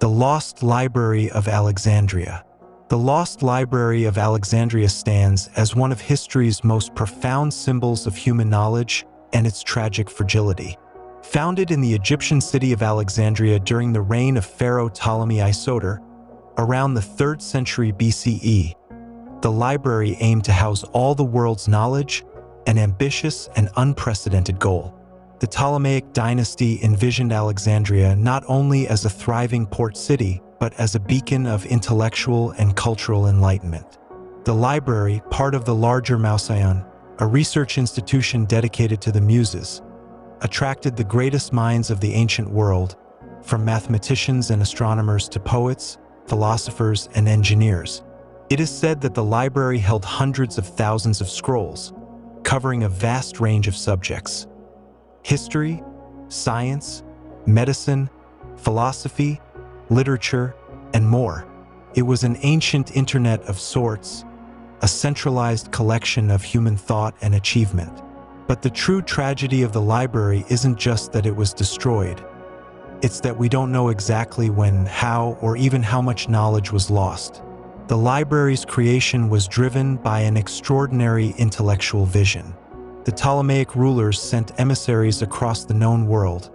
The Lost Library of Alexandria. The Lost Library of Alexandria stands as one of history's most profound symbols of human knowledge and its tragic fragility. Founded in the Egyptian city of Alexandria during the reign of Pharaoh Ptolemy Isoter, around the 3rd century BCE, the library aimed to house all the world's knowledge, an ambitious and unprecedented goal. The Ptolemaic dynasty envisioned Alexandria not only as a thriving port city, but as a beacon of intellectual and cultural enlightenment. The library, part of the larger Mausoleum, a research institution dedicated to the Muses, attracted the greatest minds of the ancient world, from mathematicians and astronomers to poets, philosophers, and engineers. It is said that the library held hundreds of thousands of scrolls, covering a vast range of subjects: history, science, medicine, philosophy, literature, and more. It was an ancient internet of sorts, a centralized collection of human thought and achievement. But the true tragedy of the library isn't just that it was destroyed. It's that we don't know exactly when, how, or even how much knowledge was lost. The library's creation was driven by an extraordinary intellectual vision. The Ptolemaic rulers sent emissaries across the known world,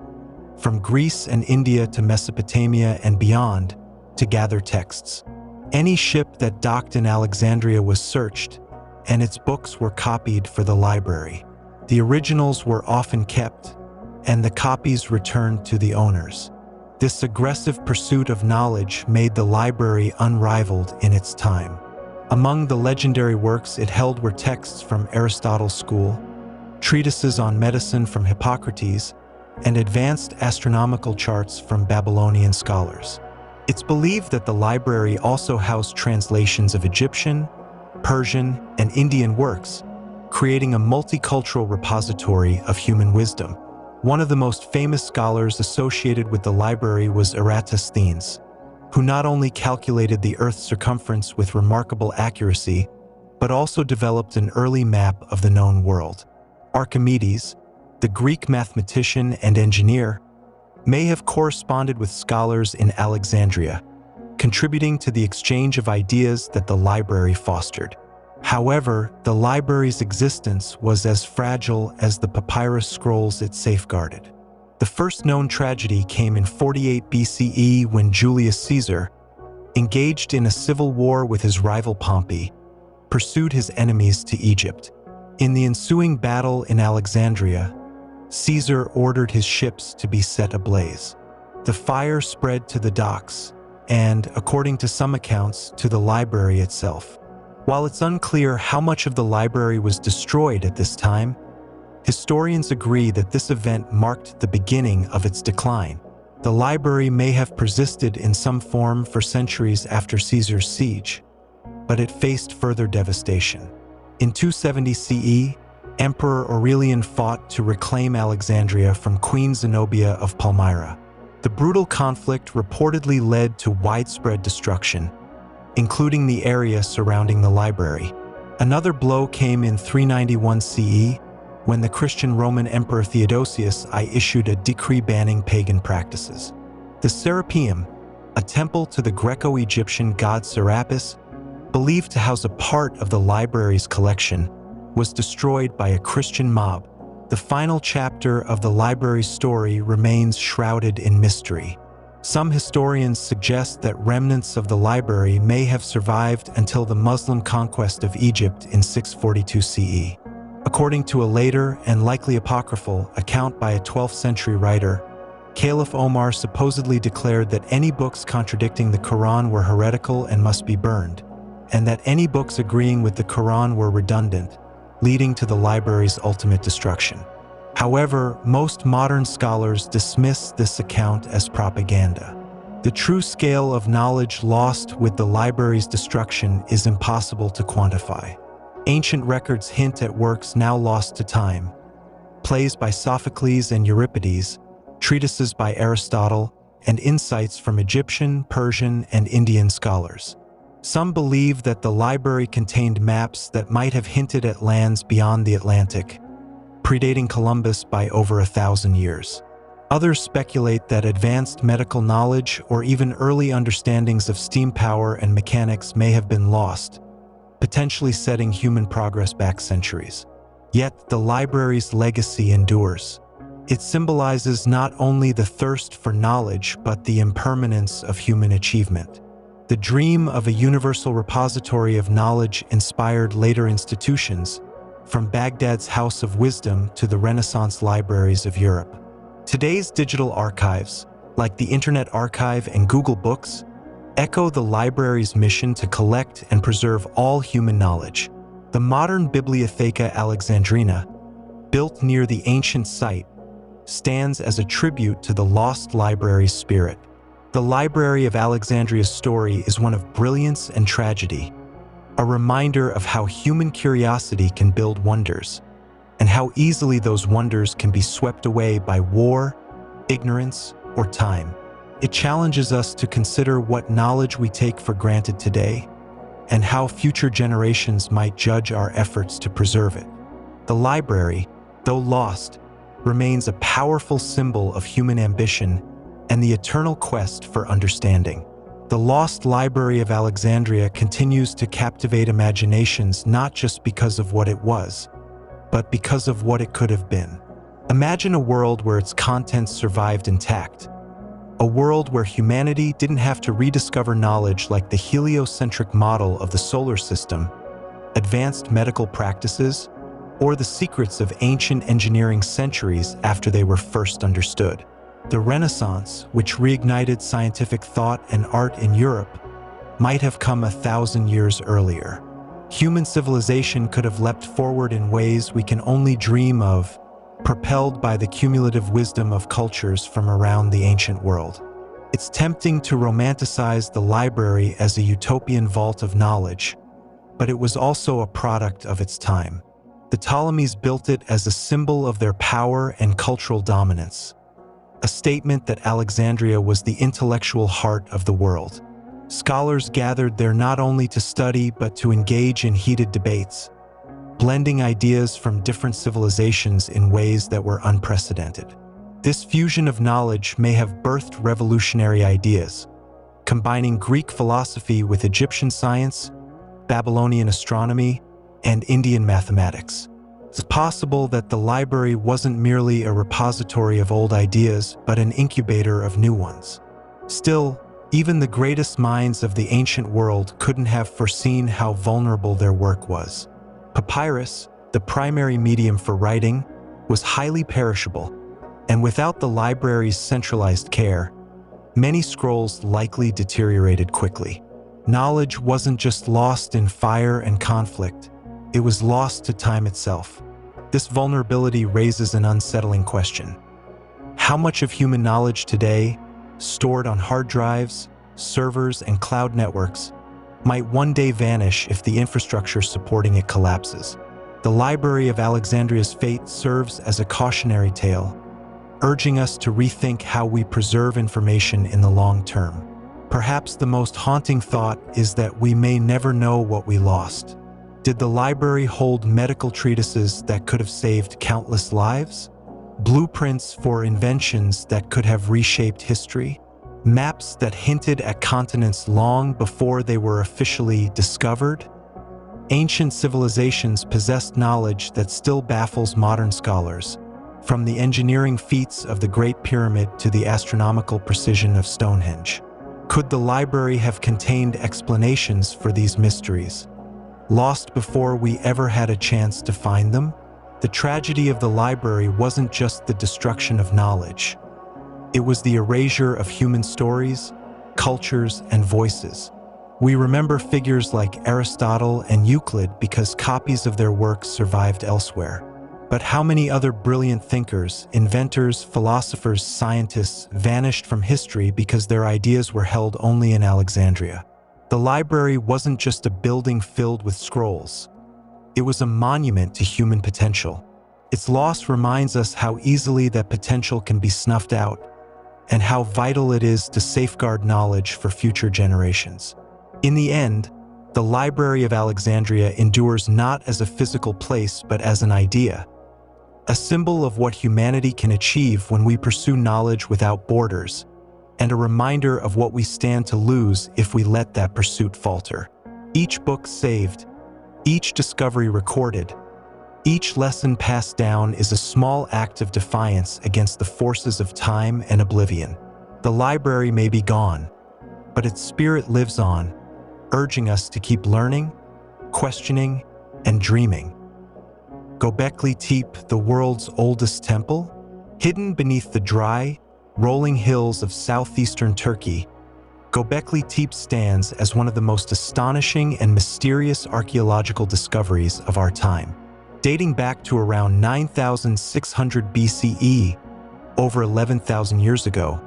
from Greece and India to Mesopotamia and beyond, to gather texts. Any ship that docked in Alexandria was searched, and its books were copied for the library. The originals were often kept, and the copies returned to the owners. This aggressive pursuit of knowledge made the library unrivaled in its time. Among the legendary works it held were texts from Aristotle's school, treatises on medicine from Hippocrates, and advanced astronomical charts from Babylonian scholars. It's believed that the library also housed translations of Egyptian, Persian, and Indian works, creating a multicultural repository of human wisdom. One of the most famous scholars associated with the library was Eratosthenes, who not only calculated the Earth's circumference with remarkable accuracy, but also developed an early map of the known world. Archimedes, the Greek mathematician and engineer, may have corresponded with scholars in Alexandria, contributing to the exchange of ideas that the library fostered. However, the library's existence was as fragile as the papyrus scrolls it safeguarded. The first known tragedy came in 48 BCE when Julius Caesar, engaged in a civil war with his rival Pompey, pursued his enemies to Egypt. In the ensuing battle in Alexandria, Caesar ordered his ships to be set ablaze. The fire spread to the docks and, according to some accounts, to the library itself. While it's unclear how much of the library was destroyed at this time, historians agree that this event marked the beginning of its decline. The library may have persisted in some form for centuries after Caesar's siege, but it faced further devastation. In 270 CE, Emperor Aurelian fought to reclaim Alexandria from Queen Zenobia of Palmyra. The brutal conflict reportedly led to widespread destruction, including the area surrounding the library. Another blow came in 391 CE, when the Christian Roman Emperor Theodosius I issued a decree banning pagan practices. The Serapeum, a temple to the Greco-Egyptian god Serapis, believed to house a part of the library's collection, was destroyed by a Christian mob. The final chapter of the library's story remains shrouded in mystery. Some historians suggest that remnants of the library may have survived until the Muslim conquest of Egypt in 642 CE. According to a later and likely apocryphal account by a 12th century writer, Caliph Omar supposedly declared that any books contradicting the Quran were heretical and must be burned, and that any books agreeing with the Quran were redundant, leading to the library's ultimate destruction. However, most modern scholars dismiss this account as propaganda. The true scale of knowledge lost with the library's destruction is impossible to quantify. Ancient records hint at works now lost to time: plays by Sophocles and Euripides, treatises by Aristotle, and insights from Egyptian, Persian, and Indian scholars. Some believe that the library contained maps that might have hinted at lands beyond the Atlantic, predating Columbus by over 1,000 years. Others speculate that advanced medical knowledge or even early understandings of steam power and mechanics may have been lost, potentially setting human progress back centuries. Yet, the library's legacy endures. It symbolizes not only the thirst for knowledge, but the impermanence of human achievement. The dream of a universal repository of knowledge inspired later institutions, from Baghdad's House of Wisdom to the Renaissance libraries of Europe. Today's digital archives, like the Internet Archive and Google Books, echo the library's mission to collect and preserve all human knowledge. The modern Bibliotheca Alexandrina, built near the ancient site, stands as a tribute to the Lost Library's spirit. The Library of Alexandria's story is one of brilliance and tragedy, a reminder of how human curiosity can build wonders, and how easily those wonders can be swept away by war, ignorance, or time. It challenges us to consider what knowledge we take for granted today, and how future generations might judge our efforts to preserve it. The library, though lost, remains a powerful symbol of human ambition and the eternal quest for understanding. The Lost Library of Alexandria continues to captivate imaginations not just because of what it was, but because of what it could have been. Imagine a world where its contents survived intact, a world where humanity didn't have to rediscover knowledge like the heliocentric model of the solar system, advanced medical practices, or the secrets of ancient engineering centuries after they were first understood. The Renaissance, which reignited scientific thought and art in Europe, might have come 1,000 years earlier. Human civilization could have leapt forward in ways we can only dream of, propelled by the cumulative wisdom of cultures from around the ancient world. It's tempting to romanticize the library as a utopian vault of knowledge, but it was also a product of its time. The Ptolemies built it as a symbol of their power and cultural dominance, a statement that Alexandria was the intellectual heart of the world. Scholars gathered there not only to study but to engage in heated debates, blending ideas from different civilizations in ways that were unprecedented. This fusion of knowledge may have birthed revolutionary ideas, combining Greek philosophy with Egyptian science, Babylonian astronomy, and Indian mathematics. It's possible that the library wasn't merely a repository of old ideas, but an incubator of new ones. Still, even the greatest minds of the ancient world couldn't have foreseen how vulnerable their work was. Papyrus, the primary medium for writing, was highly perishable, and without the library's centralized care, many scrolls likely deteriorated quickly. Knowledge wasn't just lost in fire and conflict, it was lost to time itself. This vulnerability raises an unsettling question. How much of human knowledge today, stored on hard drives, servers, and cloud networks, might one day vanish if the infrastructure supporting it collapses? The Library of Alexandria's fate serves as a cautionary tale, urging us to rethink how we preserve information in the long term. Perhaps the most haunting thought is that we may never know what we lost. Did the library hold medical treatises that could have saved countless lives? Blueprints for inventions that could have reshaped history? Maps that hinted at continents long before they were officially discovered? Ancient civilizations possessed knowledge that still baffles modern scholars, from the engineering feats of the Great Pyramid to the astronomical precision of Stonehenge. Could the library have contained explanations for these mysteries, lost before we ever had a chance to find them? The tragedy of the library wasn't just the destruction of knowledge. It was the erasure of human stories, cultures, and voices. We remember figures like Aristotle and Euclid because copies of their works survived elsewhere. But how many other brilliant thinkers, inventors, philosophers, scientists vanished from history because their ideas were held only in Alexandria? The library wasn't just a building filled with scrolls. It was a monument to human potential. Its loss reminds us how easily that potential can be snuffed out, and how vital it is to safeguard knowledge for future generations. In the end, the Library of Alexandria endures not as a physical place but as an idea a symbol of what humanity can achieve when we pursue knowledge without borders, and a reminder of what we stand to lose if we let that pursuit falter. Each book saved, each discovery recorded, each lesson passed down is a small act of defiance against the forces of time and oblivion. The library may be gone, but its spirit lives on, urging us to keep learning, questioning, and dreaming. Göbekli Tepe, the world's oldest temple, hidden beneath the dry, rolling hills of southeastern Turkey, Göbekli Tepe stands as one of the most astonishing and mysterious archaeological discoveries of our time. Dating back to around 9,600 BCE, over 11,000 years ago,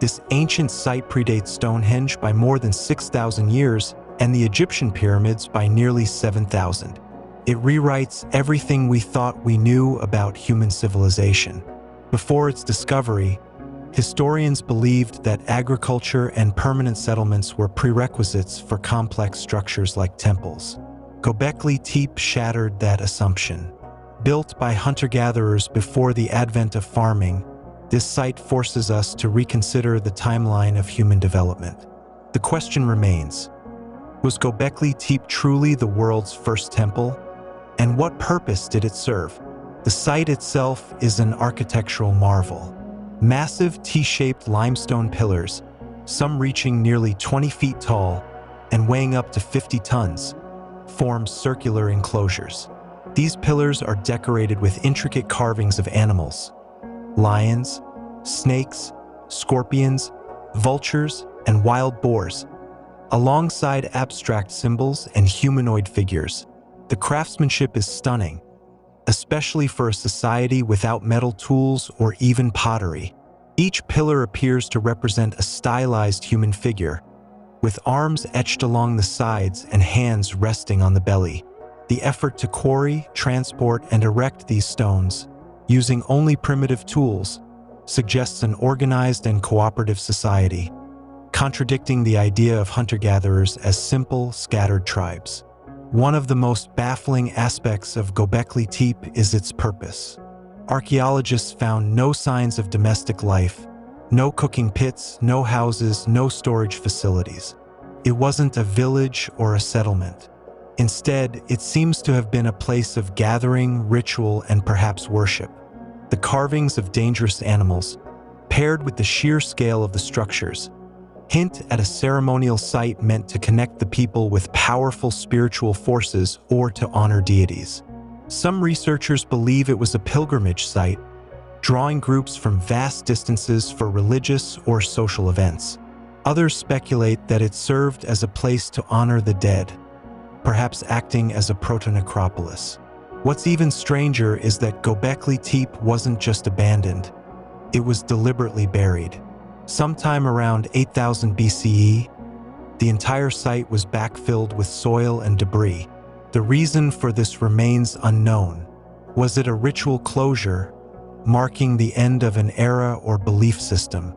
this ancient site predates Stonehenge by more than 6,000 years and the Egyptian pyramids by nearly 7,000. It rewrites everything we thought we knew about human civilization. Before its discovery, historians believed that agriculture and permanent settlements were prerequisites for complex structures like temples. Göbekli Tepe shattered that assumption. Built by hunter-gatherers before the advent of farming, this site forces us to reconsider the timeline of human development. The question remains, was Göbekli Tepe truly the world's first temple? And what purpose did it serve? The site itself is an architectural marvel. Massive T-shaped limestone pillars, some reaching nearly 20 feet tall and weighing up to 50 tons, form circular enclosures. These pillars are decorated with intricate carvings of animals: lions, snakes, scorpions, vultures, and wild boars, alongside abstract symbols and humanoid figures. The craftsmanship is stunning, especially for a society without metal tools or even pottery. Each pillar appears to represent a stylized human figure, with arms etched along the sides and hands resting on the belly. The effort to quarry, transport, and erect these stones, using only primitive tools, suggests an organized and cooperative society, contradicting the idea of hunter-gatherers as simple, scattered tribes. One of the most baffling aspects of Göbekli Tepe is its purpose. Archaeologists found no signs of domestic life, no cooking pits, no houses, no storage facilities. It wasn't a village or a settlement. Instead, it seems to have been a place of gathering, ritual, and perhaps worship. The carvings of dangerous animals, paired with the sheer scale of the structures, hint at a ceremonial site meant to connect the people with powerful spiritual forces or to honor deities. Some researchers believe it was a pilgrimage site, drawing groups from vast distances for religious or social events. Others speculate that it served as a place to honor the dead, perhaps acting as a proto-necropolis. What's even stranger is that Göbekli Tepe wasn't just abandoned, it was deliberately buried. Sometime around 8000 BCE, the entire site was backfilled with soil and debris. The reason for this remains unknown. Was it a ritual closure, marking the end of an era or belief system?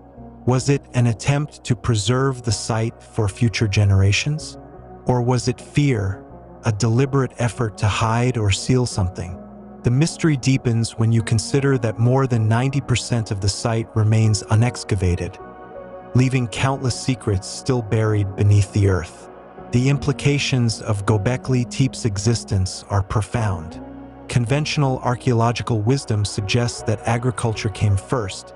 Was it an attempt to preserve the site for future generations? Or was it fear, a deliberate effort to hide or seal something? The mystery deepens when you consider that more than 90% of the site remains unexcavated, leaving countless secrets still buried beneath the earth. The implications of Göbekli Tepe's existence are profound. Conventional archaeological wisdom suggests that agriculture came first,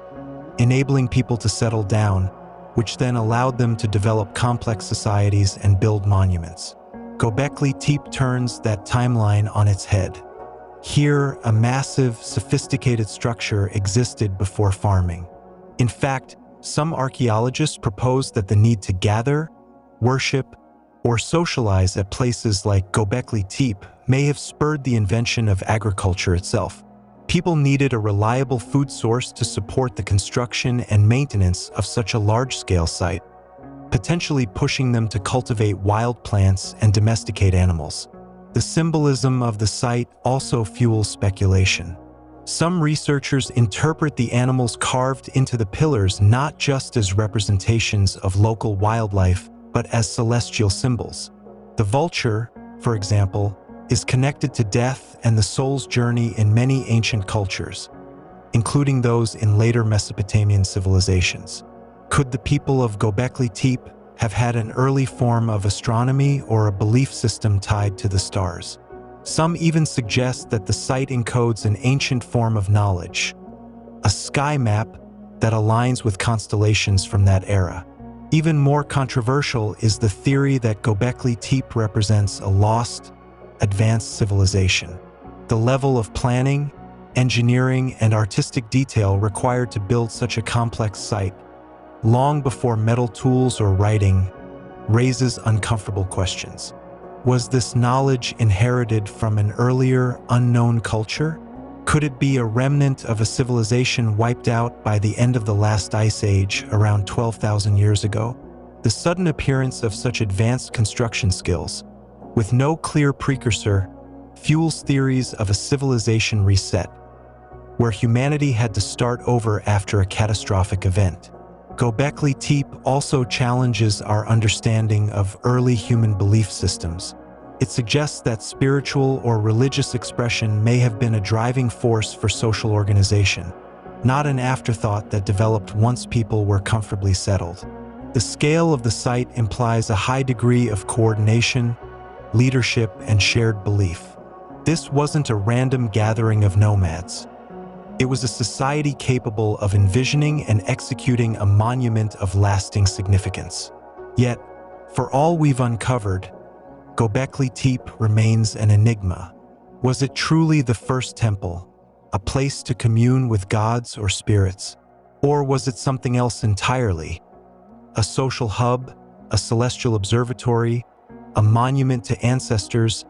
enabling people to settle down, which then allowed them to develop complex societies and build monuments. Göbekli Tepe turns that timeline on its head. Here, a massive, sophisticated structure existed before farming. In fact, some archaeologists propose that the need to gather, worship, or socialize at places like Göbekli Tepe may have spurred the invention of agriculture itself. People needed a reliable food source to support the construction and maintenance of such a large-scale site, potentially pushing them to cultivate wild plants and domesticate animals. The symbolism of the site also fuels speculation. Some researchers interpret the animals carved into the pillars not just as representations of local wildlife, but as celestial symbols. The vulture, for example, is connected to death and the soul's journey in many ancient cultures, including those in later Mesopotamian civilizations. Could the people of Göbekli Tepe have had an early form of astronomy or a belief system tied to the stars? Some even suggest that the site encodes an ancient form of knowledge, a sky map that aligns with constellations from that era. Even more controversial is the theory that Göbekli Tepe represents a lost, advanced civilization. The level of planning, engineering, and artistic detail required to build such a complex site, long before metal tools or writing, raises uncomfortable questions. Was this knowledge inherited from an earlier, unknown culture? Could it be a remnant of a civilization wiped out by the end of the last ice age around 12,000 years ago? The sudden appearance of such advanced construction skills, with no clear precursor, fuels theories of a civilization reset, where humanity had to start over after a catastrophic event. Göbekli Tepe also challenges our understanding of early human belief systems. It suggests that spiritual or religious expression may have been a driving force for social organization, not an afterthought that developed once people were comfortably settled. The scale of the site implies a high degree of coordination, leadership, and shared belief. This wasn't a random gathering of nomads. It was a society capable of envisioning and executing a monument of lasting significance. Yet, for all we've uncovered, Göbekli Tepe remains an enigma. Was it truly the first temple, a place to commune with gods or spirits? Or was it something else entirely? A social hub, a celestial observatory, a monument to ancestors,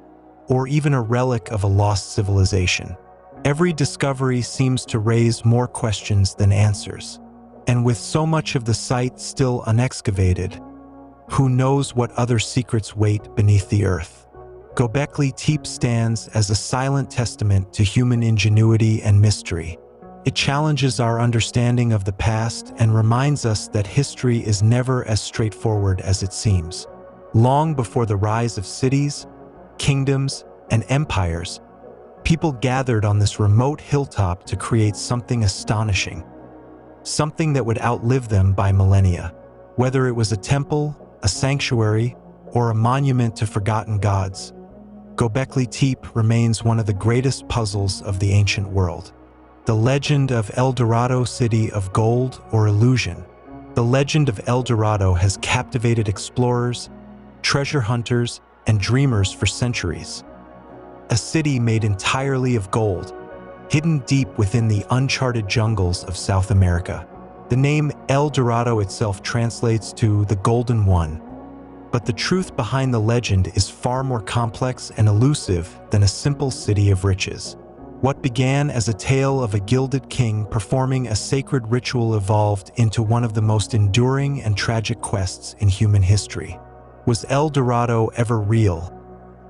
or even a relic of a lost civilization? Every discovery seems to raise more questions than answers. And with so much of the site still unexcavated, who knows what other secrets wait beneath the earth? Göbekli Tepe stands as a silent testament to human ingenuity and mystery. It challenges our understanding of the past and reminds us that history is never as straightforward as it seems. Long before the rise of cities, kingdoms, and empires, people gathered on this remote hilltop to create something astonishing, something that would outlive them by millennia. Whether it was a temple, a sanctuary, or a monument to forgotten gods, Göbekli Tepe remains one of the greatest puzzles of the ancient world. The legend of El Dorado, city of gold or illusion. The legend of El Dorado has captivated explorers, treasure hunters, and dreamers for centuries. A city made entirely of gold, hidden deep within the uncharted jungles of South America. The name El Dorado itself translates to the Golden One, but the truth behind the legend is far more complex and elusive than a simple city of riches. What began as a tale of a gilded king performing a sacred ritual evolved into one of the most enduring and tragic quests in human history. Was El Dorado ever real?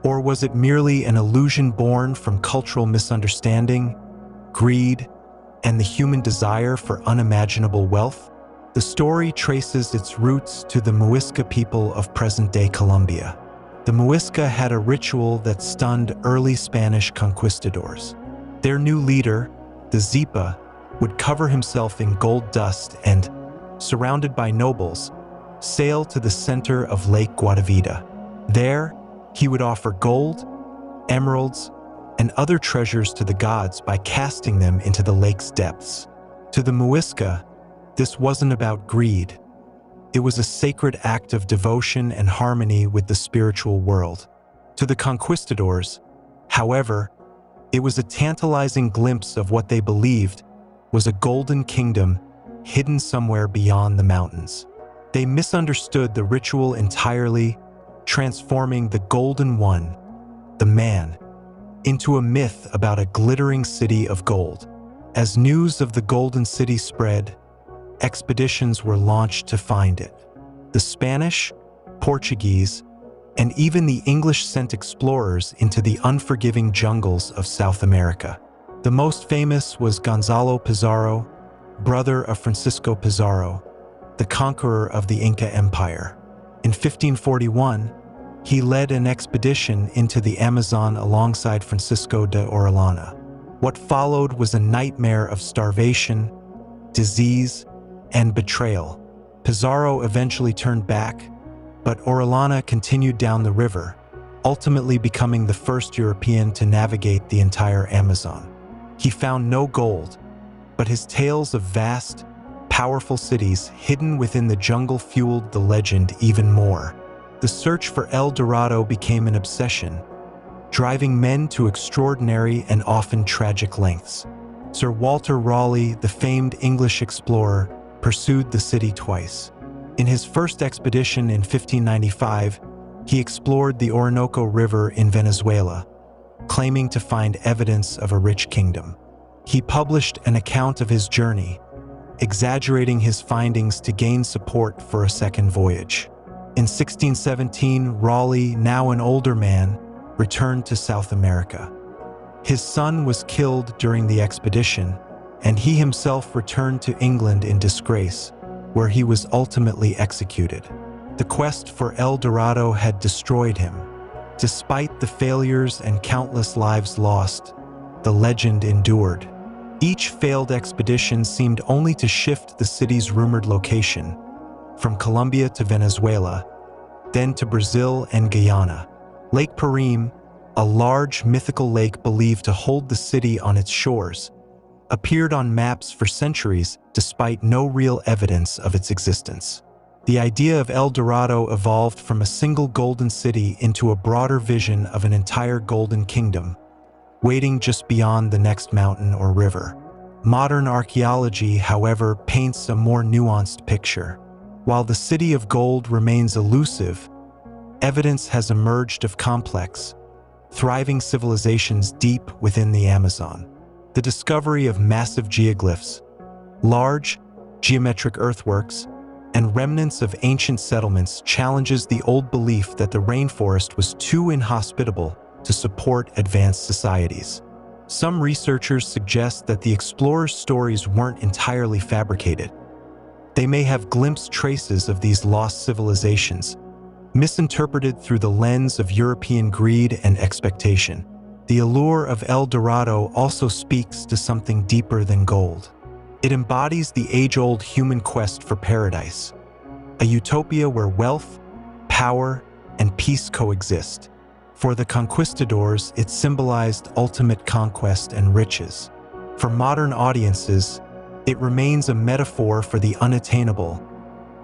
Or was it merely an illusion born from cultural misunderstanding, greed, and the human desire for unimaginable wealth? The story traces its roots to the Muisca people of present-day Colombia. The Muisca had a ritual that stunned early Spanish conquistadors. Their new leader, the Zipa, would cover himself in gold dust and, surrounded by nobles, sail to the center of Lake Guatavita. There, he would offer gold, emeralds, and other treasures to the gods by casting them into the lake's depths. To the Muisca, this wasn't about greed. It was a sacred act of devotion and harmony with the spiritual world. To the conquistadors, however, it was a tantalizing glimpse of what they believed was a golden kingdom hidden somewhere beyond the mountains. They misunderstood the ritual entirely, transforming the Golden One, the man, into a myth about a glittering city of gold. As news of the Golden City spread, expeditions were launched to find it. The Spanish, Portuguese, and even the English sent explorers into the unforgiving jungles of South America. The most famous was Gonzalo Pizarro, brother of Francisco Pizarro, the conqueror of the Inca Empire. In 1541, He led an expedition into the Amazon alongside Francisco de Orellana. What followed was a nightmare of starvation, disease, and betrayal. Pizarro eventually turned back, but Orellana continued down the river, ultimately becoming the first European to navigate the entire Amazon. He found no gold, but his tales of vast, powerful cities hidden within the jungle fueled the legend even more. The search for El Dorado became an obsession, driving men to extraordinary and often tragic lengths. Sir Walter Raleigh, the famed English explorer, pursued the city twice. In his first expedition in 1595, he explored the Orinoco River in Venezuela, claiming to find evidence of a rich kingdom. He published an account of his journey, exaggerating his findings to gain support for a second voyage. In 1617, Raleigh, now an older man, returned to South America. His son was killed during the expedition, and he himself returned to England in disgrace, where he was ultimately executed. The quest for El Dorado had destroyed him. Despite the failures and countless lives lost, the legend endured. Each failed expedition seemed only to shift the city's rumored location, from Colombia to Venezuela, then to Brazil and Guyana. Lake Perim, a large mythical lake believed to hold the city on its shores, appeared on maps for centuries despite no real evidence of its existence. The idea of El Dorado evolved from a single golden city into a broader vision of an entire golden kingdom, waiting just beyond the next mountain or river. Modern archaeology, however, paints a more nuanced picture. While the city of gold remains elusive, evidence has emerged of complex, thriving civilizations deep within the Amazon. The discovery of massive geoglyphs, large, geometric earthworks, and remnants of ancient settlements challenges the old belief that the rainforest was too inhospitable to support advanced societies. Some researchers suggest that the explorers' stories weren't entirely fabricated. They may have glimpsed traces of these lost civilizations, misinterpreted through the lens of European greed and expectation. The allure of El Dorado also speaks to something deeper than gold. It embodies the age-old human quest for paradise, a utopia where wealth, power, and peace coexist. For the conquistadors, it symbolized ultimate conquest and riches. For modern audiences, it remains a metaphor for the unattainable,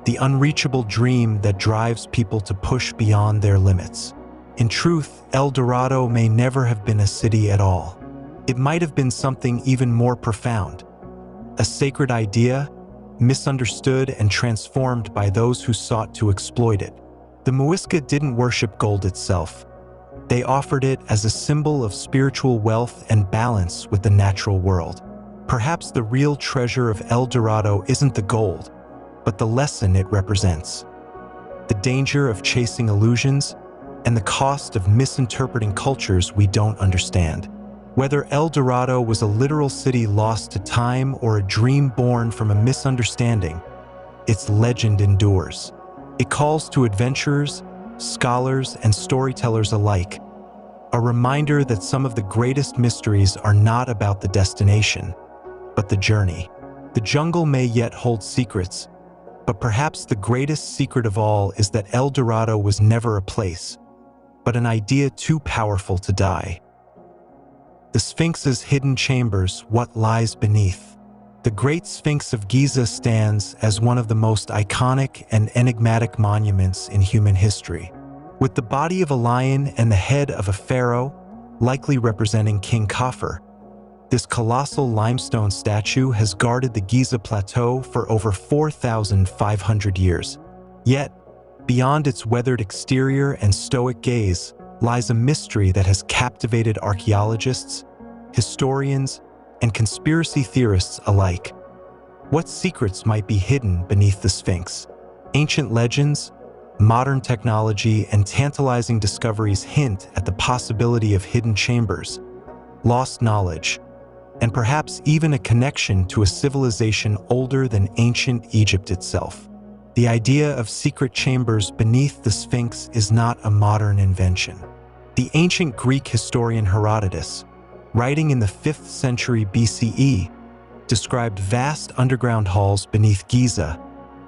the unreachable dream that drives people to push beyond their limits. In truth, El Dorado may never have been a city at all. It might have been something even more profound, a sacred idea, misunderstood and transformed by those who sought to exploit it. The Muisca didn't worship gold itself. They offered it as a symbol of spiritual wealth and balance with the natural world. Perhaps the real treasure of El Dorado isn't the gold, but the lesson it represents. The danger of chasing illusions and the cost of misinterpreting cultures we don't understand. Whether El Dorado was a literal city lost to time or a dream born from a misunderstanding, its legend endures. It calls to adventurers, scholars, and storytellers alike, a reminder that some of the greatest mysteries are not about the destination, but the journey. The jungle may yet hold secrets, but perhaps the greatest secret of all is that El Dorado was never a place, but an idea too powerful to die. The Sphinx's hidden chambers, what lies beneath? The Great Sphinx of Giza stands as one of the most iconic and enigmatic monuments in human history. With the body of a lion and the head of a pharaoh, likely representing King Khafre, this colossal limestone statue has guarded the Giza Plateau for over 4,500 years. Yet, beyond its weathered exterior and stoic gaze, lies a mystery that has captivated archaeologists, historians, and conspiracy theorists alike. What secrets might be hidden beneath the Sphinx? Ancient legends, modern technology, and tantalizing discoveries hint at the possibility of hidden chambers, lost knowledge, and perhaps even a connection to a civilization older than ancient Egypt itself. The idea of secret chambers beneath the Sphinx is not a modern invention. The ancient Greek historian Herodotus, writing in the 5th century BCE, described vast underground halls beneath Giza,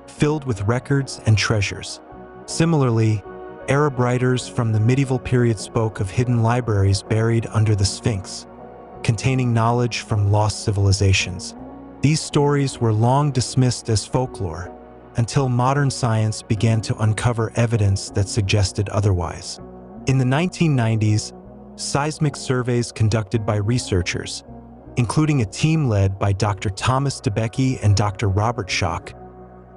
filled with records and treasures. Similarly, Arab writers from the medieval period spoke of hidden libraries buried under the Sphinx, containing knowledge from lost civilizations. These stories were long dismissed as folklore, until modern science began to uncover evidence that suggested otherwise. In the 1990s, seismic surveys conducted by researchers, including a team led by Dr. Thomas DeBecke and Dr. Robert Schoch,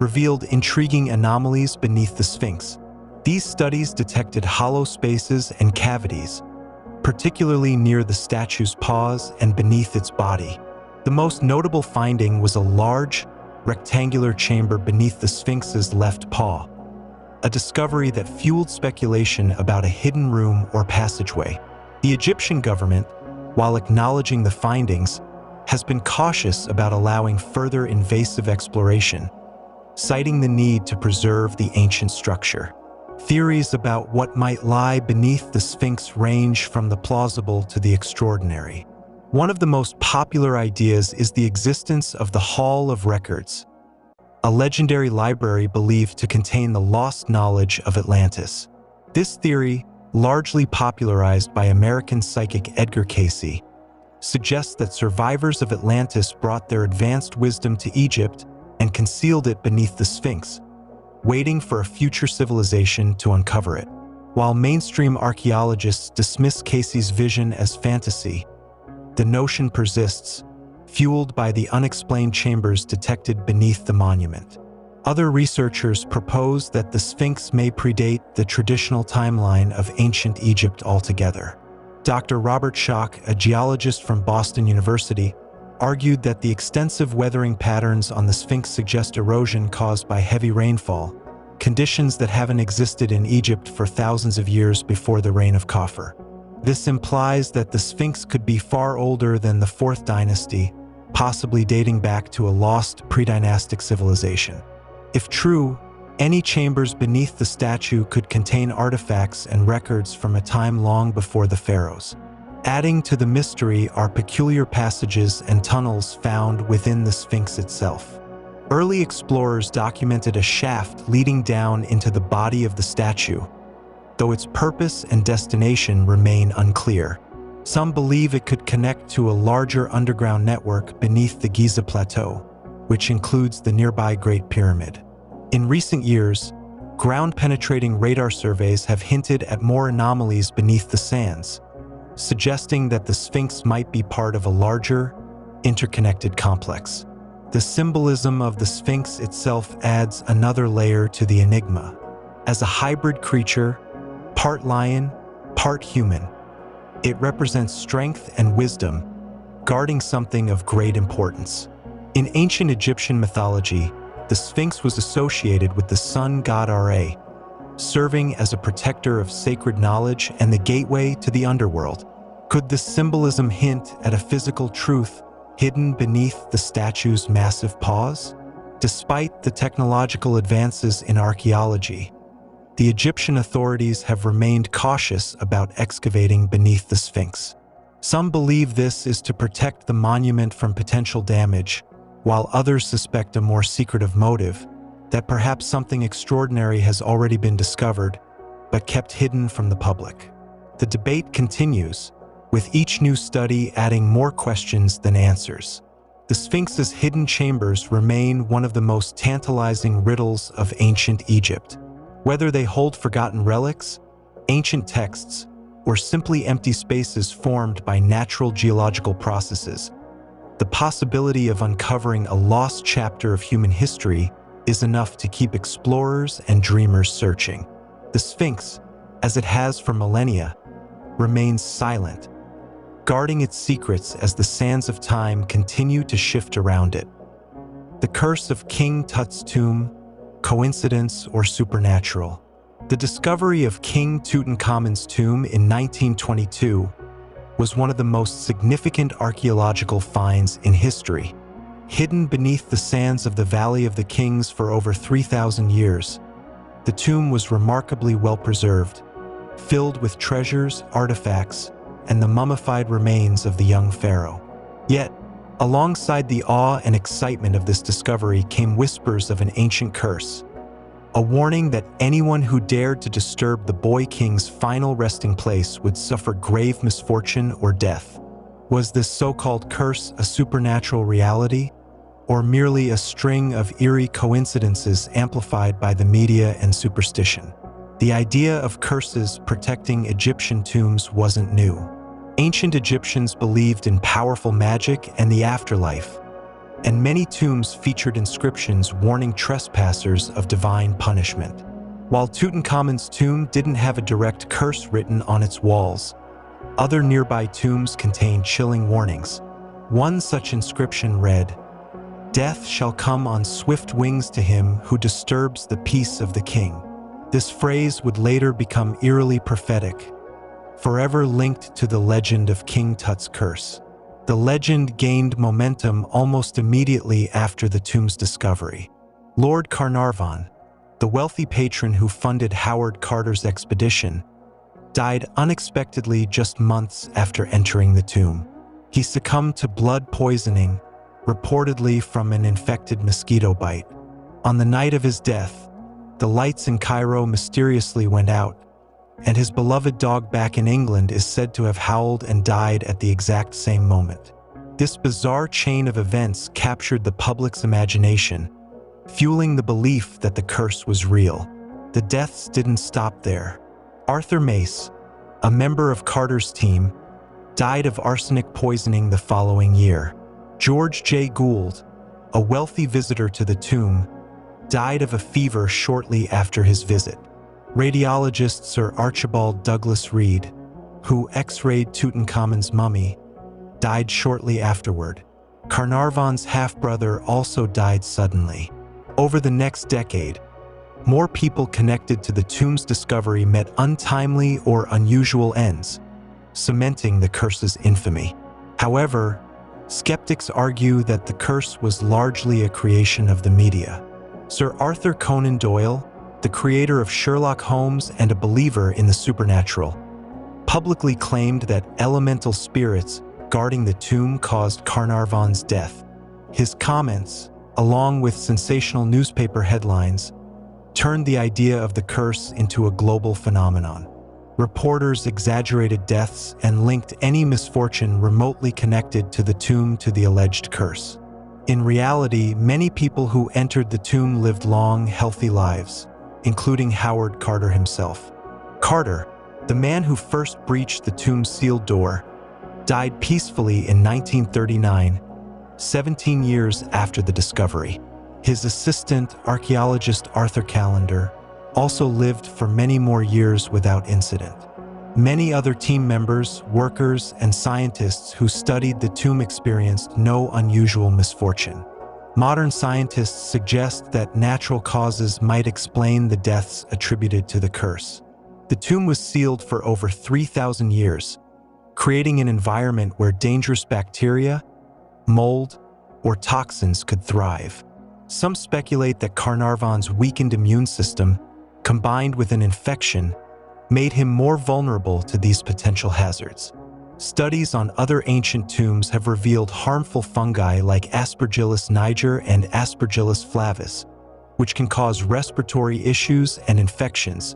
revealed intriguing anomalies beneath the Sphinx. These studies detected hollow spaces and cavities, particularly near the statue's paws and beneath its body. The most notable finding was a large, rectangular chamber beneath the Sphinx's left paw, a discovery that fueled speculation about a hidden room or passageway. The Egyptian government, while acknowledging the findings, has been cautious about allowing further invasive exploration, citing the need to preserve the ancient structure. Theories about what might lie beneath the Sphinx range from the plausible to the extraordinary. One of the most popular ideas is the existence of the Hall of Records, a legendary library believed to contain the lost knowledge of Atlantis. This theory, largely popularized by American psychic Edgar Cayce, suggests that survivors of Atlantis brought their advanced wisdom to Egypt and concealed it beneath the Sphinx, waiting for a future civilization to uncover it. While mainstream archaeologists dismiss Cayce's vision as fantasy, the notion persists, fueled by the unexplained chambers detected beneath the monument. Other researchers propose that the Sphinx may predate the traditional timeline of ancient Egypt altogether. Dr. Robert Schoch, a geologist from Boston University, argued that the extensive weathering patterns on the Sphinx suggest erosion caused by heavy rainfall, conditions that haven't existed in Egypt for thousands of years before the reign of Khafre. This implies that the Sphinx could be far older than the 4th dynasty, possibly dating back to a lost pre-dynastic civilization. If true, any chambers beneath the statue could contain artifacts and records from a time long before the pharaohs. Adding to the mystery are peculiar passages and tunnels found within the Sphinx itself. Early explorers documented a shaft leading down into the body of the statue, though its purpose and destination remain unclear. Some believe it could connect to a larger underground network beneath the Giza Plateau, which includes the nearby Great Pyramid. In recent years, ground-penetrating radar surveys have hinted at more anomalies beneath the sands, suggesting that the Sphinx might be part of a larger, interconnected complex. The symbolism of the Sphinx itself adds another layer to the enigma. As a hybrid creature, part lion, part human, it represents strength and wisdom, guarding something of great importance. In ancient Egyptian mythology, the Sphinx was associated with the sun god Ra, serving as a protector of sacred knowledge and the gateway to the underworld. Could this symbolism hint at a physical truth hidden beneath the statue's massive paws? Despite the technological advances in archaeology, the Egyptian authorities have remained cautious about excavating beneath the Sphinx. Some believe this is to protect the monument from potential damage, while others suspect a more secretive motive, that perhaps something extraordinary has already been discovered, but kept hidden from the public. The debate continues, with each new study adding more questions than answers. The Sphinx's hidden chambers remain one of the most tantalizing riddles of ancient Egypt. Whether they hold forgotten relics, ancient texts, or simply empty spaces formed by natural geological processes, the possibility of uncovering a lost chapter of human history is enough to keep explorers and dreamers searching. The Sphinx, as it has for millennia, remains silent, guarding its secrets as the sands of time continue to shift around it. The curse of King Tut's tomb, coincidence or supernatural? The discovery of King Tutankhamun's tomb in 1922 was one of the most significant archaeological finds in history. Hidden beneath the sands of the Valley of the Kings for over 3,000 years, the tomb was remarkably well preserved, filled with treasures, artifacts, and the mummified remains of the young pharaoh. Yet, alongside the awe and excitement of this discovery came whispers of an ancient curse, a warning that anyone who dared to disturb the boy king's final resting place would suffer grave misfortune or death. Was this so-called curse a supernatural reality, or merely a string of eerie coincidences amplified by the media and superstition? The idea of curses protecting Egyptian tombs wasn't new. Ancient Egyptians believed in powerful magic and the afterlife, and many tombs featured inscriptions warning trespassers of divine punishment. While Tutankhamun's tomb didn't have a direct curse written on its walls, other nearby tombs contained chilling warnings. One such inscription read, "Death shall come on swift wings to him who disturbs the peace of the king." This phrase would later become eerily prophetic, forever linked to the legend of King Tut's curse. The legend gained momentum almost immediately after the tomb's discovery. Lord Carnarvon, the wealthy patron who funded Howard Carter's expedition, died unexpectedly just months after entering the tomb. He succumbed to blood poisoning, reportedly from an infected mosquito bite. On the night of his death, the lights in Cairo mysteriously went out, and his beloved dog back in England is said to have howled and died at the exact same moment. This bizarre chain of events captured the public's imagination, fueling the belief that the curse was real. The deaths didn't stop there. Arthur Mace, a member of Carter's team, died of arsenic poisoning the following year. George J. Gould, a wealthy visitor to the tomb, died of a fever shortly after his visit. Radiologist Sir Archibald Douglas Reed, who X-rayed Tutankhamun's mummy, died shortly afterward. Carnarvon's half-brother also died suddenly. Over the next decade, more people connected to the tomb's discovery met untimely or unusual ends, cementing the curse's infamy. However, skeptics argue that the curse was largely a creation of the media. Sir Arthur Conan Doyle, the creator of Sherlock Holmes and a believer in the supernatural, publicly claimed that elemental spirits guarding the tomb caused Carnarvon's death. His comments, along with sensational newspaper headlines, turned the idea of the curse into a global phenomenon. Reporters exaggerated deaths and linked any misfortune remotely connected to the tomb to the alleged curse. In reality, many people who entered the tomb lived long, healthy lives, including Howard Carter himself. Carter, the man who first breached the tomb's sealed door, died peacefully in 1939, 17 years after the discovery. His assistant, archaeologist Arthur Callender, also lived for many more years without incident. Many other team members, workers, and scientists who studied the tomb experienced no unusual misfortune. Modern scientists suggest that natural causes might explain the deaths attributed to the curse. The tomb was sealed for over 3,000 years, creating an environment where dangerous bacteria, mold, or toxins could thrive. Some speculate that Carnarvon's weakened immune system, combined with an infection, made him more vulnerable to these potential hazards. Studies on other ancient tombs have revealed harmful fungi like Aspergillus niger and Aspergillus flavus, which can cause respiratory issues and infections,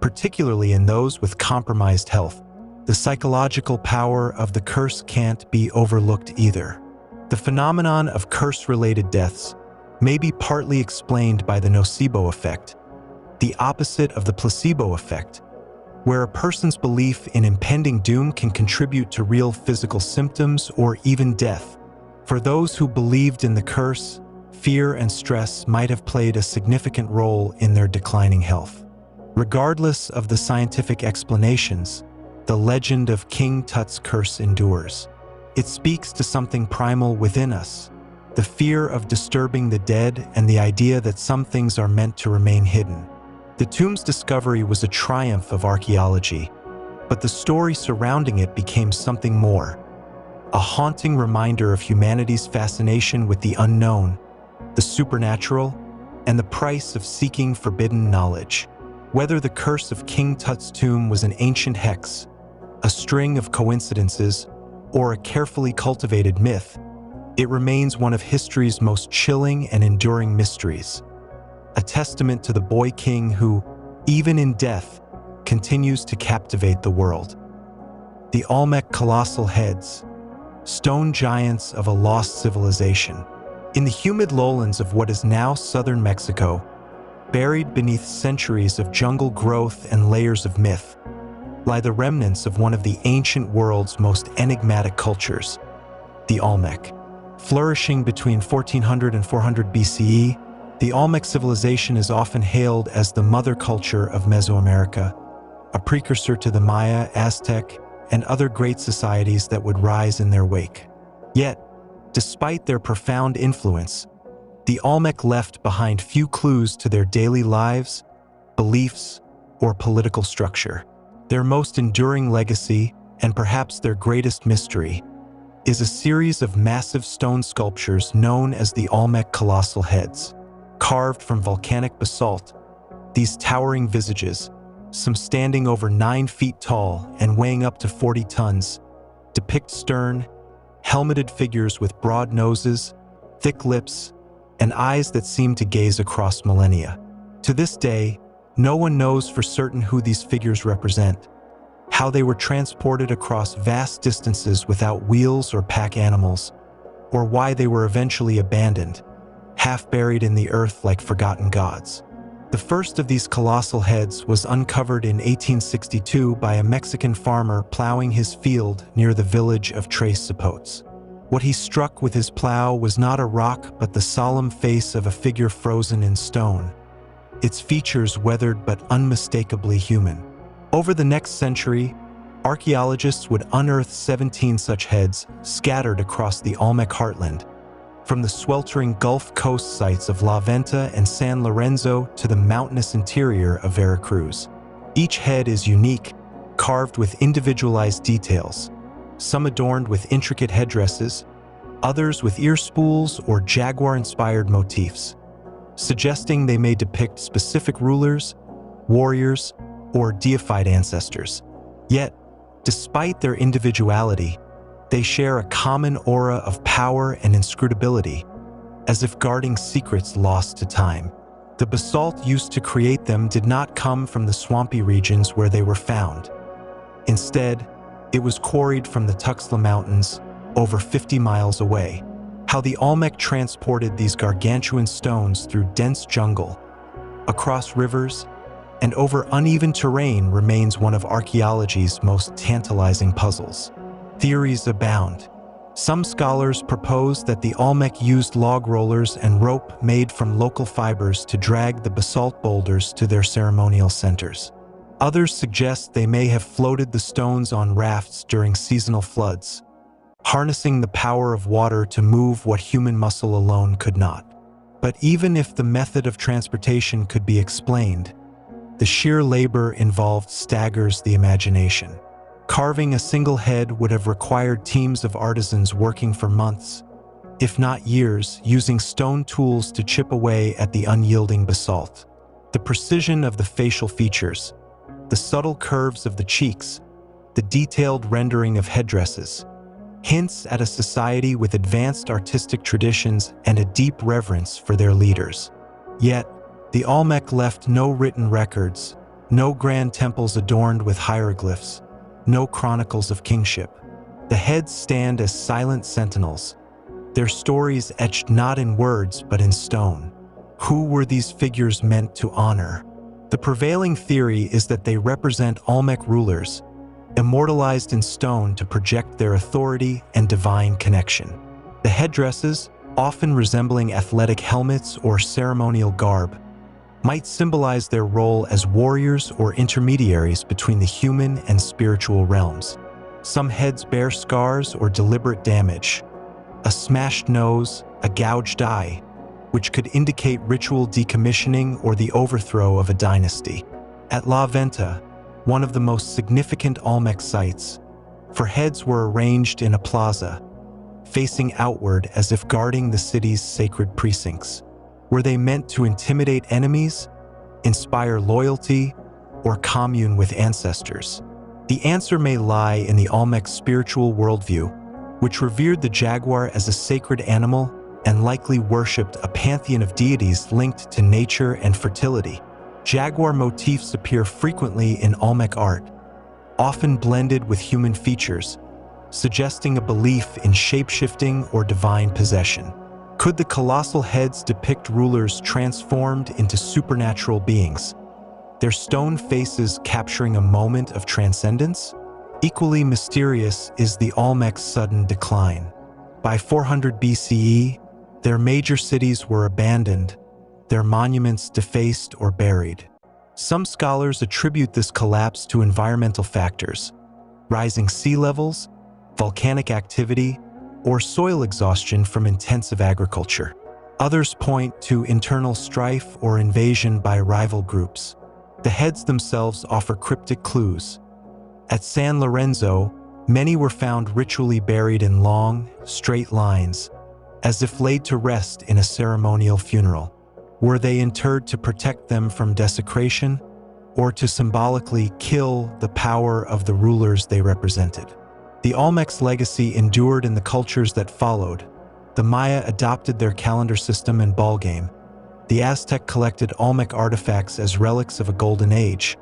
particularly in those with compromised health. The psychological power of the curse can't be overlooked either. The phenomenon of curse-related deaths may be partly explained by the nocebo effect, the opposite of the placebo effect, where a person's belief in impending doom can contribute to real physical symptoms or even death. For those who believed in the curse, fear and stress might have played a significant role in their declining health. Regardless of the scientific explanations, the legend of King Tut's curse endures. It speaks to something primal within us, the fear of disturbing the dead and the idea that some things are meant to remain hidden. The tomb's discovery was a triumph of archaeology, but the story surrounding it became something more, a haunting reminder of humanity's fascination with the unknown, the supernatural, and the price of seeking forbidden knowledge. Whether the curse of King Tut's tomb was an ancient hex, a string of coincidences, or a carefully cultivated myth, it remains one of history's most chilling and enduring mysteries, a testament to the boy king who, even in death, continues to captivate the world. The Olmec Colossal Heads, stone giants of a lost civilization. In the humid lowlands of what is now southern Mexico, buried beneath centuries of jungle growth and layers of myth, lie the remnants of one of the ancient world's most enigmatic cultures, the Olmec. Flourishing between 1400 and 400 BCE, the Olmec civilization is often hailed as the mother culture of Mesoamerica, a precursor to the Maya, Aztec, and other great societies that would rise in their wake. Yet, despite their profound influence, the Olmec left behind few clues to their daily lives, beliefs, or political structure. Their most enduring legacy, and perhaps their greatest mystery, is a series of massive stone sculptures known as the Olmec Colossal Heads. Carved from volcanic basalt, these towering visages, some standing over 9 feet tall and weighing up to 40 tons, depict stern, helmeted figures with broad noses, thick lips, and eyes that seem to gaze across millennia. To this day, no one knows for certain who these figures represent, how they were transported across vast distances without wheels or pack animals, or why they were eventually abandoned, half buried in the earth like forgotten gods. The first of these colossal heads was uncovered in 1862 by a Mexican farmer plowing his field near the village of Tres Zapotes. What he struck with his plow was not a rock but the solemn face of a figure frozen in stone, its features weathered but unmistakably human. Over the next century, archaeologists would unearth 17 such heads scattered across the Olmec heartland, from the sweltering Gulf Coast sites of La Venta and San Lorenzo to the mountainous interior of Veracruz. Each head is unique, carved with individualized details, some adorned with intricate headdresses, others with ear spools or jaguar-inspired motifs, suggesting they may depict specific rulers, warriors, or deified ancestors. Yet, despite their individuality, they share a common aura of power and inscrutability, as if guarding secrets lost to time. The basalt used to create them did not come from the swampy regions where they were found. Instead, it was quarried from the Tuxtla Mountains, over 50 miles away. How the Olmec transported these gargantuan stones through dense jungle, across rivers, and over uneven terrain remains one of archaeology's most tantalizing puzzles. Theories abound. Some scholars propose that the Olmec used log rollers and rope made from local fibers to drag the basalt boulders to their ceremonial centers. Others suggest they may have floated the stones on rafts during seasonal floods, harnessing the power of water to move what human muscle alone could not. But even if the method of transportation could be explained, the sheer labor involved staggers the imagination. Carving a single head would have required teams of artisans working for months, if not years, using stone tools to chip away at the unyielding basalt. The precision of the facial features, the subtle curves of the cheeks, the detailed rendering of headdresses, hints at a society with advanced artistic traditions and a deep reverence for their leaders. Yet, the Olmec left no written records, no grand temples adorned with hieroglyphs, no chronicles of kingship. The heads stand as silent sentinels, their stories etched not in words but in stone. Who were these figures meant to honor? The prevailing theory is that they represent Olmec rulers, immortalized in stone to project their authority and divine connection. The headdresses, often resembling athletic helmets or ceremonial garb, might symbolize their role as warriors or intermediaries between the human and spiritual realms. Some heads bear scars or deliberate damage, a smashed nose, a gouged eye, which could indicate ritual decommissioning or the overthrow of a dynasty. At La Venta, one of the most significant Olmec sites, for heads were arranged in a plaza, facing outward as if guarding the city's sacred precincts. Were they meant to intimidate enemies, inspire loyalty, or commune with ancestors? The answer may lie in the Olmec spiritual worldview, which revered the jaguar as a sacred animal and likely worshipped a pantheon of deities linked to nature and fertility. Jaguar motifs appear frequently in Olmec art, often blended with human features, suggesting a belief in shape-shifting or divine possession. Could the colossal heads depict rulers transformed into supernatural beings, their stone faces capturing a moment of transcendence? Equally mysterious is the Olmec's sudden decline. By 400 BCE, their major cities were abandoned, their monuments defaced or buried. Some scholars attribute this collapse to environmental factors, rising sea levels, volcanic activity, or soil exhaustion from intensive agriculture. Others point to internal strife or invasion by rival groups. The heads themselves offer cryptic clues. At San Lorenzo, many were found ritually buried in long, straight lines, as if laid to rest in a ceremonial funeral. Were they interred to protect them from desecration, or to symbolically kill the power of the rulers they represented? The Olmec's legacy endured in the cultures that followed. The Maya adopted their calendar system and ballgame. The Aztec collected Olmec artifacts as relics of a golden age.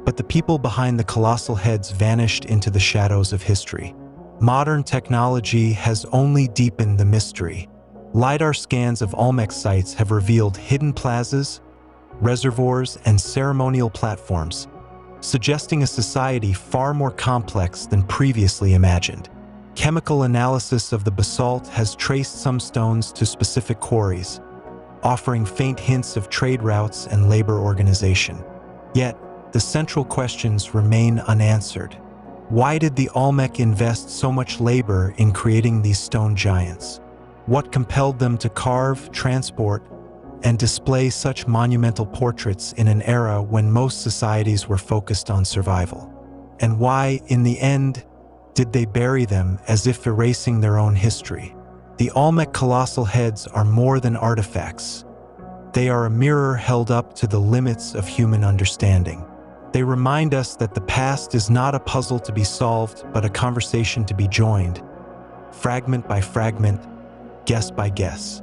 But the people behind the colossal heads vanished into the shadows of history. Modern technology has only deepened the mystery. LiDAR scans of Olmec sites have revealed hidden plazas, reservoirs, and ceremonial platforms, suggesting a society far more complex than previously imagined. Chemical analysis of the basalt has traced some stones to specific quarries, offering faint hints of trade routes and labor organization. Yet, the central questions remain unanswered. Why did the Olmec invest so much labor in creating these stone giants? What compelled them to carve, transport, and display such monumental portraits in an era when most societies were focused on survival? And why, in the end, did they bury them as if erasing their own history? The Olmec colossal heads are more than artifacts. They are a mirror held up to the limits of human understanding. They remind us that the past is not a puzzle to be solved, but a conversation to be joined, fragment by fragment, guess by guess.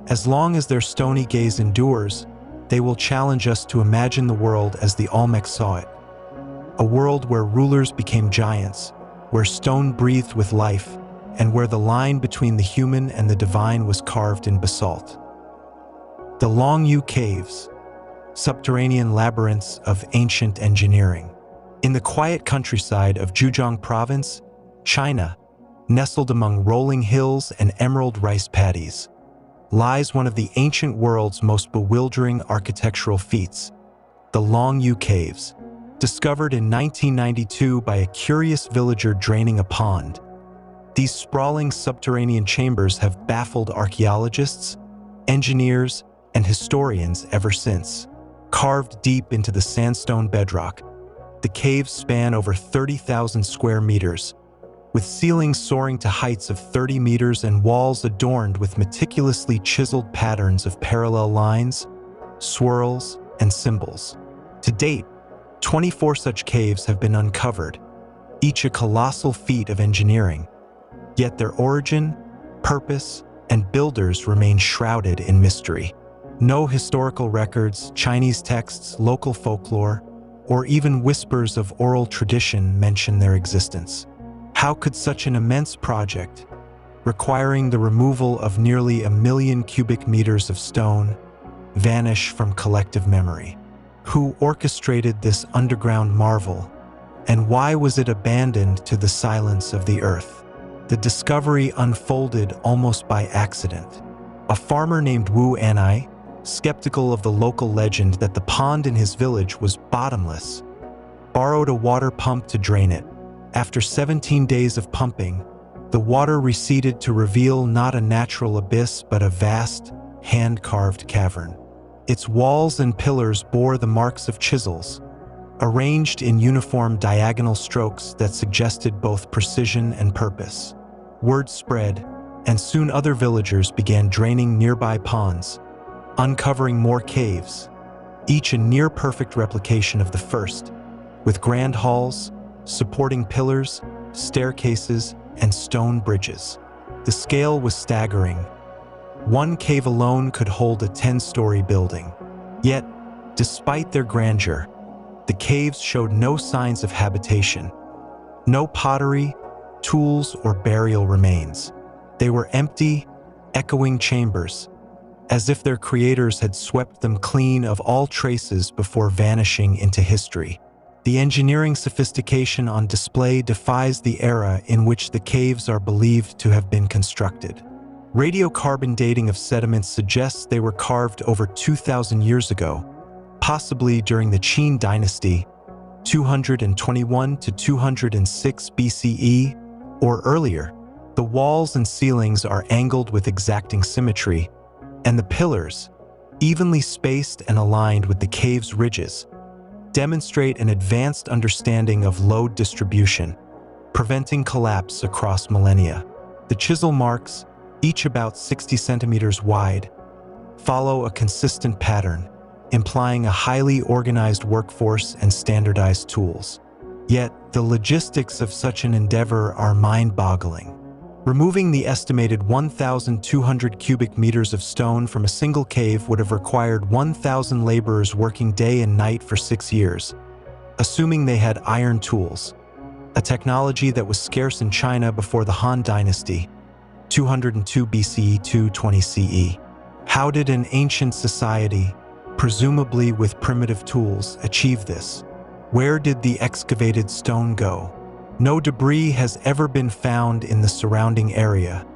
As long as their stony gaze endures, they will challenge us to imagine the world as the Olmec saw it. A world where rulers became giants, where stone breathed with life, and where the line between the human and the divine was carved in basalt. The Longyou Caves, subterranean labyrinths of ancient engineering. In the quiet countryside of Zhejiang Province, China, nestled among rolling hills and emerald rice paddies, lies one of the ancient world's most bewildering architectural feats, the Longyou Caves. Discovered in 1992 by a curious villager draining a pond, these sprawling subterranean chambers have baffled archaeologists, engineers, and historians ever since. Carved deep into the sandstone bedrock, the caves span over 30,000 square meters, with ceilings soaring to heights of 30 meters and walls adorned with meticulously chiseled patterns of parallel lines, swirls, and symbols. To date, 24 such caves have been uncovered, each a colossal feat of engineering. Yet their origin, purpose, and builders remain shrouded in mystery. No historical records, Chinese texts, local folklore, or even whispers of oral tradition mention their existence. How could such an immense project, requiring the removal of nearly 1 million cubic meters of stone, vanish from collective memory? Who orchestrated this underground marvel, and why was it abandoned to the silence of the earth? The discovery unfolded almost by accident. A farmer named Wu Anai, skeptical of the local legend that the pond in his village was bottomless, borrowed a water pump to drain it. After 17 days of pumping, the water receded to reveal not a natural abyss but a vast, hand-carved cavern. Its walls and pillars bore the marks of chisels, arranged in uniform diagonal strokes that suggested both precision and purpose. Word spread, and soon other villagers began draining nearby ponds, uncovering more caves, each a near-perfect replication of the first, with grand halls, supporting pillars, staircases, and stone bridges. The scale was staggering. One cave alone could hold a 10-story building. Yet, despite their grandeur, the caves showed no signs of habitation. No pottery, tools, or burial remains. They were empty, echoing chambers, as if their creators had swept them clean of all traces before vanishing into history. The engineering sophistication on display defies the era in which the caves are believed to have been constructed. Radiocarbon dating of sediments suggests they were carved over 2,000 years ago, possibly during the Qin dynasty, 221 to 206 BCE, or earlier. The walls and ceilings are angled with exacting symmetry, and the pillars, evenly spaced and aligned with the cave's ridges, demonstrate an advanced understanding of load distribution, preventing collapse across millennia. The chisel marks, each about 60 centimeters wide, follow a consistent pattern, implying a highly organized workforce and standardized tools. Yet, the logistics of such an endeavor are mind-boggling. Removing the estimated 1,200 cubic meters of stone from a single cave would have required 1,000 laborers working day and night for 6 years, assuming they had iron tools, a technology that was scarce in China before the Han Dynasty, 202 BCE to 20 CE. How did an ancient society, presumably with primitive tools, achieve this? Where did the excavated stone go? No debris has ever been found in the surrounding area,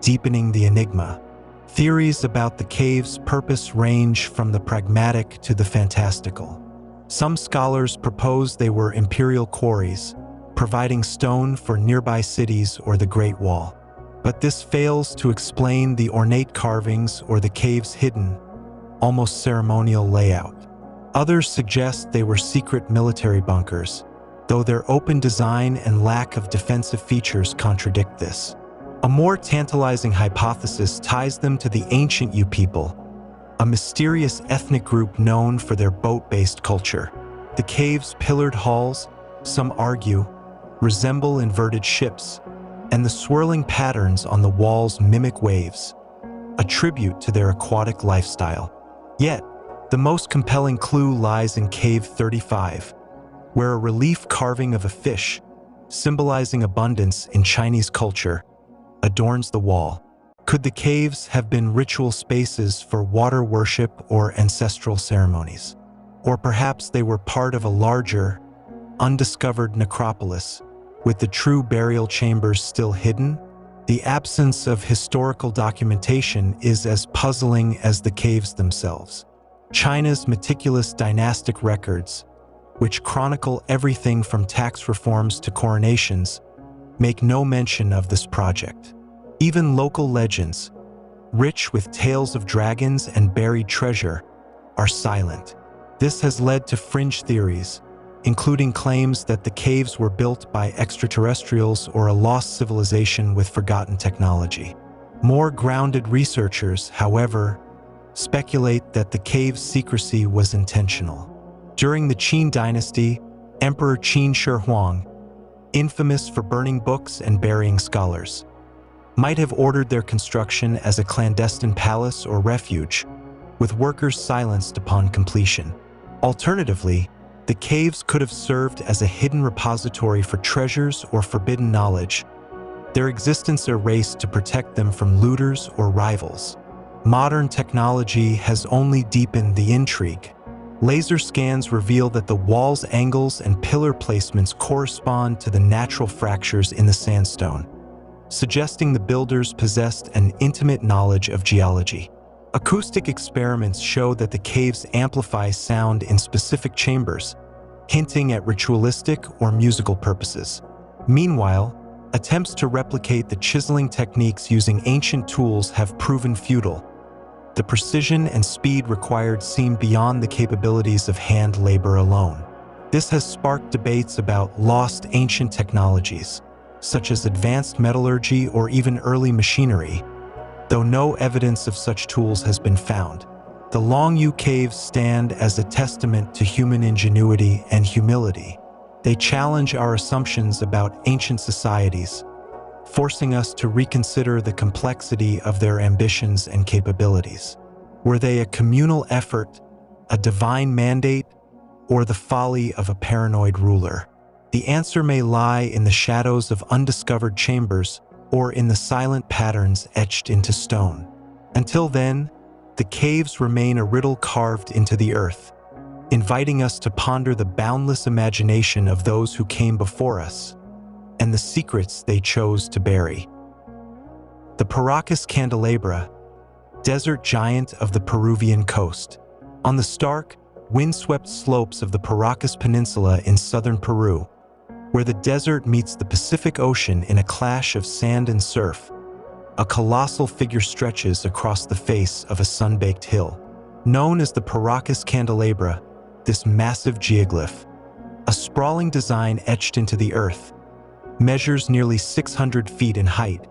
deepening the enigma. Theories about the cave's purpose range from the pragmatic to the fantastical. Some scholars propose they were imperial quarries, providing stone for nearby cities or the Great Wall. But this fails to explain the ornate carvings or the cave's hidden, almost ceremonial layout. Others suggest they were secret military bunkers, though their open design and lack of defensive features contradict this. A more tantalizing hypothesis ties them to the ancient Yu people, a mysterious ethnic group known for their boat-based culture. The cave's pillared halls, some argue, resemble inverted ships, and the swirling patterns on the walls mimic waves, a tribute to their aquatic lifestyle. Yet, the most compelling clue lies in Cave 35, where a relief carving of a fish, symbolizing abundance in Chinese culture, adorns the wall. Could the caves have been ritual spaces for water worship or ancestral ceremonies? Or perhaps they were part of a larger, undiscovered necropolis, with the true burial chambers still hidden? The absence of historical documentation is as puzzling as the caves themselves. China's meticulous dynastic records, which chronicle everything from tax reforms to coronations, make no mention of this project. Even local legends, rich with tales of dragons and buried treasure, are silent. This has led to fringe theories, including claims that the caves were built by extraterrestrials or a lost civilization with forgotten technology. More grounded researchers, however, speculate that the cave's secrecy was intentional. During the Qin dynasty, Emperor Qin Shi Huang, infamous for burning books and burying scholars, might have ordered their construction as a clandestine palace or refuge, with workers silenced upon completion. Alternatively, the caves could have served as a hidden repository for treasures or forbidden knowledge, their existence erased to protect them from looters or rivals. Modern technology has only deepened the intrigue. Laser scans reveal that the wall's angles and pillar placements correspond to the natural fractures in the sandstone, suggesting the builders possessed an intimate knowledge of geology. Acoustic experiments show that the caves amplify sound in specific chambers, hinting at ritualistic or musical purposes. Meanwhile, attempts to replicate the chiseling techniques using ancient tools have proven futile. The precision and speed required seem beyond the capabilities of hand labor alone. This has sparked debates about lost ancient technologies, such as advanced metallurgy or even early machinery, though no evidence of such tools has been found. The Longyou Caves stand as a testament to human ingenuity and humility. They challenge our assumptions about ancient societies, forcing us to reconsider the complexity of their ambitions and capabilities. Were they a communal effort, a divine mandate, or the folly of a paranoid ruler? The answer may lie in the shadows of undiscovered chambers or in the silent patterns etched into stone. Until then, the caves remain a riddle carved into the earth, inviting us to ponder the boundless imagination of those who came before us and the secrets they chose to bury. The Paracas Candelabra, desert giant of the Peruvian coast. On the stark, windswept slopes of the Paracas Peninsula in southern Peru, where the desert meets the Pacific Ocean in a clash of sand and surf, a colossal figure stretches across the face of a sun-baked hill. Known as the Paracas Candelabra, this massive geoglyph, a sprawling design etched into the earth, measures nearly 600 feet in height,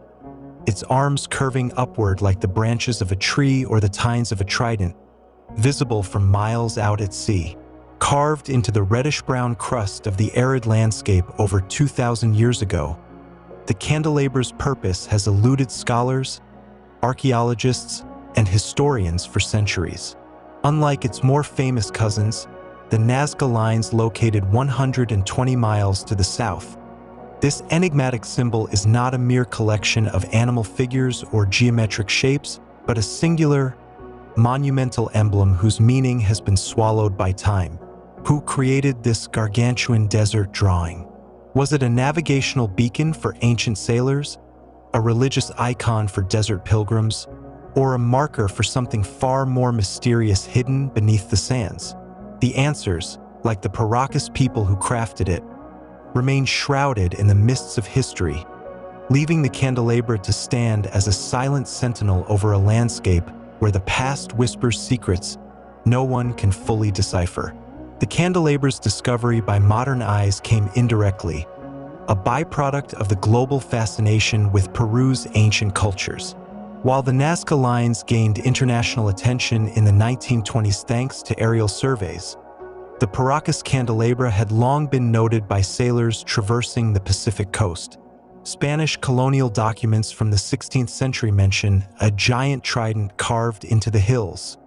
its arms curving upward like the branches of a tree or the tines of a trident, visible from miles out at sea. Carved into the reddish-brown crust of the arid landscape over 2,000 years ago, the candelabra's purpose has eluded scholars, archaeologists, and historians for centuries. Unlike its more famous cousins, the Nazca Lines located 120 miles to the south, this enigmatic symbol is not a mere collection of animal figures or geometric shapes, but a singular, monumental emblem whose meaning has been swallowed by time. Who created this gargantuan desert drawing? Was it a navigational beacon for ancient sailors, a religious icon for desert pilgrims, or a marker for something far more mysterious hidden beneath the sands? The answers, like the Paracas people who crafted it, remain shrouded in the mists of history, leaving the candelabra to stand as a silent sentinel over a landscape where the past whispers secrets no one can fully decipher. The candelabra's discovery by modern eyes came indirectly, a byproduct of the global fascination with Peru's ancient cultures. While the Nazca Lines gained international attention in the 1920s thanks to aerial surveys, the Paracas Candelabra had long been noted by sailors traversing the Pacific coast. Spanish colonial documents from the 16th century mention a giant trident carved into the hills,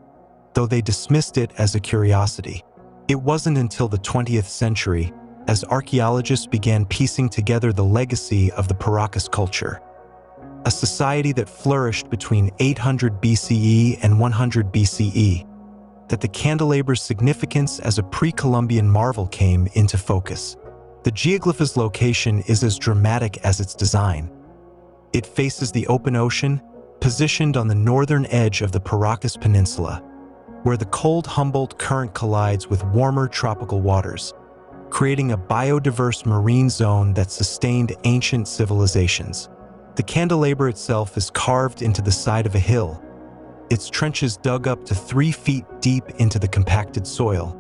though they dismissed it as a curiosity. It wasn't until the 20th century, as archaeologists began piecing together the legacy of the Paracas culture, a society that flourished between 800 BCE and 100 BCE, that the candelabra's significance as a pre-Columbian marvel came into focus. The geoglyph's location is as dramatic as its design. It faces the open ocean, positioned on the northern edge of the Paracas Peninsula, where the cold Humboldt Current collides with warmer tropical waters, creating a biodiverse marine zone that sustained ancient civilizations. The candelabra itself is carved into the side of a hill, its trenches dug up to 3 feet deep into the compacted soil,